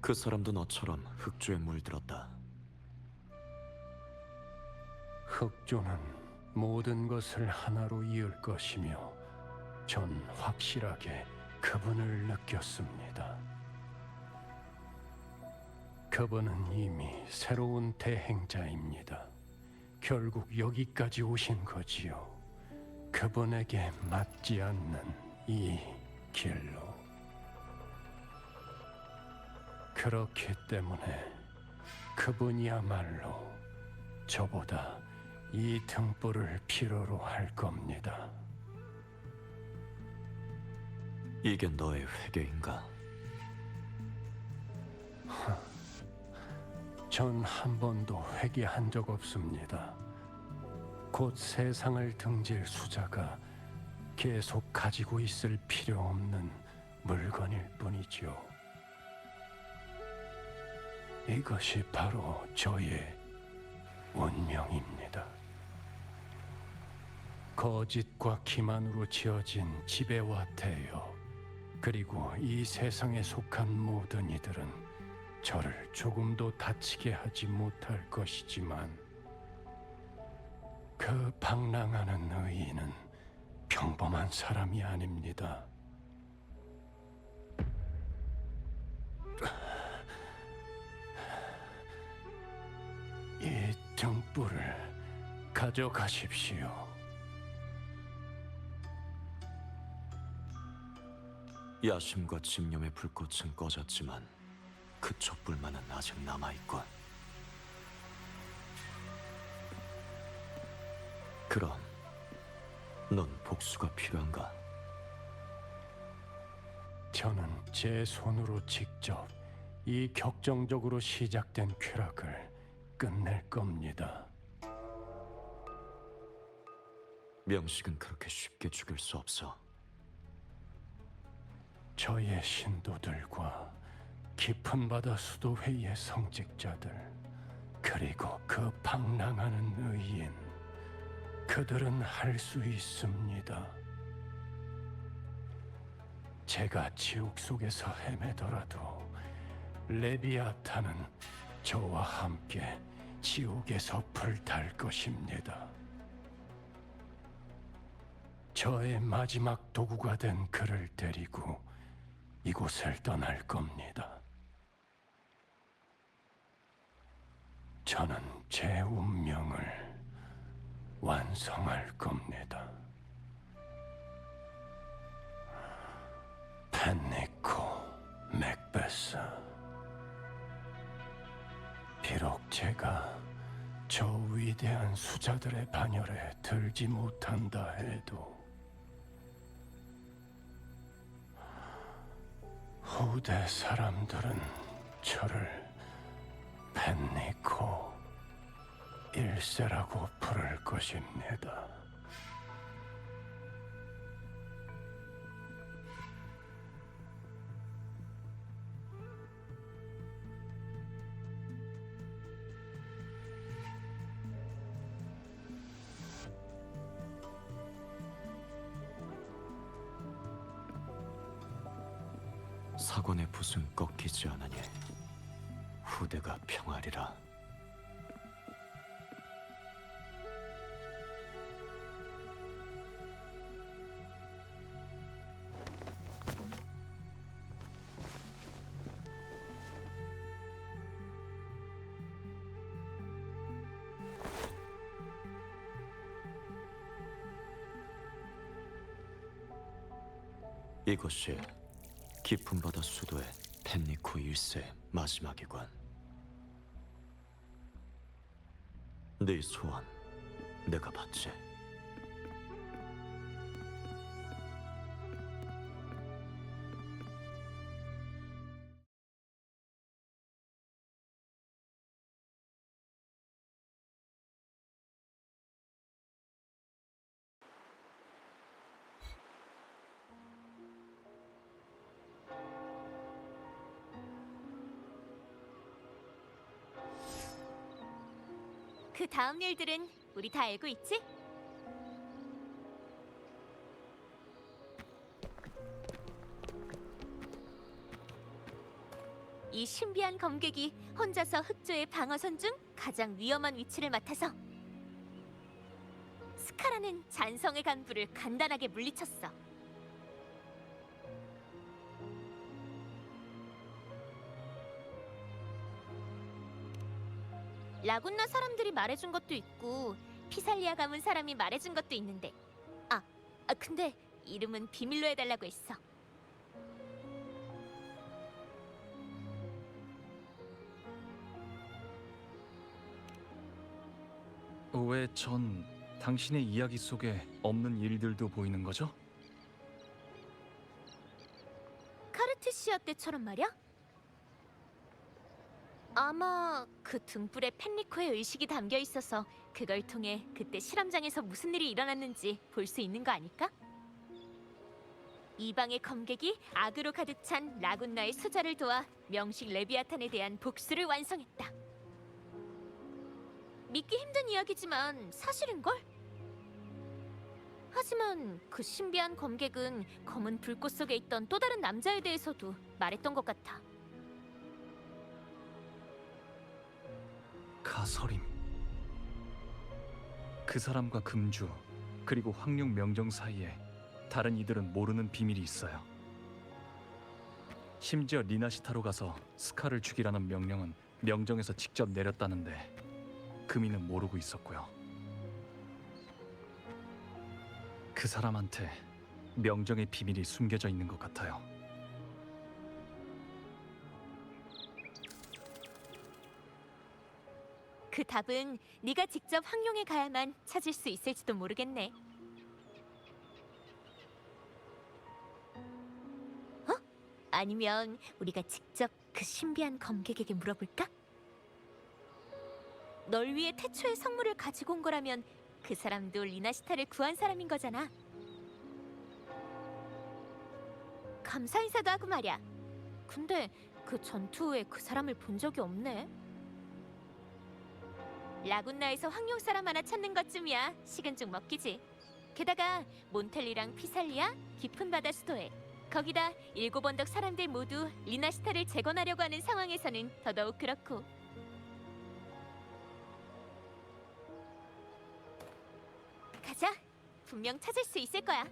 Speaker 6: 그 사람도 너처럼 흑조에 물들었다.
Speaker 4: 흑조는 모든 것을 하나로 이을 것이며 전 확실하게 그분을 느꼈습니다. 그분은 이미 새로운 대행자입니다. 결국 여기까지 오신 거지요. 그분에게 맞지 않는 이 길로. 그렇기 때문에 그분이야말로 저보다 이 등불을 필요로 할 겁니다.
Speaker 6: 이게 너의 회개인가?
Speaker 4: 전 한 번도 회개한 적 없습니다. 곧 세상을 등질 수자가 계속 가지고 있을 필요 없는 물건일 뿐이죠. 이것이 바로 저의 운명입니다. 거짓과 기만으로 지어진 지배와 태여, 그리고 이 세상에 속한 모든 이들은 저를 조금도 다치게 하지 못할 것이지만 그 방랑하는 의인은 평범한 사람이 아닙니다. 이 등불을 가져가십시오.
Speaker 6: 야심과 집념의 불꽃은 꺼졌지만 그 촛불만은 아직 남아있군. 그럼 넌 복수가 필요한가?
Speaker 4: 저는 제 손으로 직접 이 격정적으로 시작된 쾌락을 끝낼 겁니다.
Speaker 6: 명식은 그렇게 쉽게 죽일 수 없어.
Speaker 4: 저의 신도들과 깊은 바다 수도회의 성직자들, 그리고 그 방랑하는 의인, 그들은 할 수 있습니다. 제가 지옥 속에서 헤매더라도 레비아탄은 저와 함께 지옥에서 불탈 것입니다. 저의 마지막 도구가 된 그를 데리고 이곳을 떠날 겁니다. 저는 제 운명을 완성할 겁니다. 펜니코 맥베스. 비록 제가 저 위대한 수자들의 반열에 들지 못한다 해도 후대 사람들은 저를 펜니코 1세라고 부를 것입니다.
Speaker 6: 사관의 붓은 꺾이지 않으니 후대가 평하리라. 이것이 깊은 바다 수도의 펜니코 1세 마지막이군. 네 소원 내가 받지.
Speaker 2: 그 다음 일들은 우리 다 알고 있지? 이 신비한 검객이 혼자서 흑조의 방어선 중 가장 위험한 위치를 맡아서 스카라는 잔성의 간부를 간단하게 물리쳤어. 라군나 사람들이 말해준 것도 있고 피살리아 가문 사람이 말해준 것도 있는데 근데 이름은 비밀로 해달라고 했어.
Speaker 8: 왜 전 당신의 이야기 속에 없는 일들도 보이는 거죠?
Speaker 2: 카르트시아 때처럼 말이야? 아마 그 등불에 펜리코의 의식이 담겨 있어서 그걸 통해 그때 실험장에서 무슨 일이 일어났는지 볼 수 있는 거 아닐까? 이방의 검객이 악으로 가득 찬 라군나의 수자를 도와 명식 레비아탄에 대한 복수를 완성했다. 믿기 힘든 이야기지만 사실인걸? 하지만 그 신비한 검객은 검은 불꽃 속에 있던 또 다른 남자에 대해서도 말했던 것 같아.
Speaker 8: 가서림. 그 사람과 금주 그리고 황룡 명정 사이에 다른 이들은 모르는 비밀이 있어요. 심지어 리나시타로 가서 스카를 죽이라는 명령은 명정에서 직접 내렸다는데 금이는 모르고 있었고요. 그 사람한테 명정의 비밀이 숨겨져 있는 것 같아요.
Speaker 2: 그 답은 네가 직접 황룡에 가야만 찾을 수 있을지도 모르겠네. 아니면 우리가 직접 그 신비한 검객에게 물어볼까? 널 위해 태초의 성물을 가지고 온 거라면 그 사람도 리나시타를 구한 사람인 거잖아. 감사 인사도 하고 말이야. 근데 그 전투 후에 그 사람을 본 적이 없네. 라군나에서 황룡 사람 하나 찾는 것쯤이야 식은 죽 먹기지. 게다가 몬텔리랑 피살리아, 깊은 바다 수도에 거기다 7언덕 사람들 모두 리나시타를 재건하려고 하는 상황에서는 더더욱 그렇고. 가자. 분명 찾을 수 있을 거야.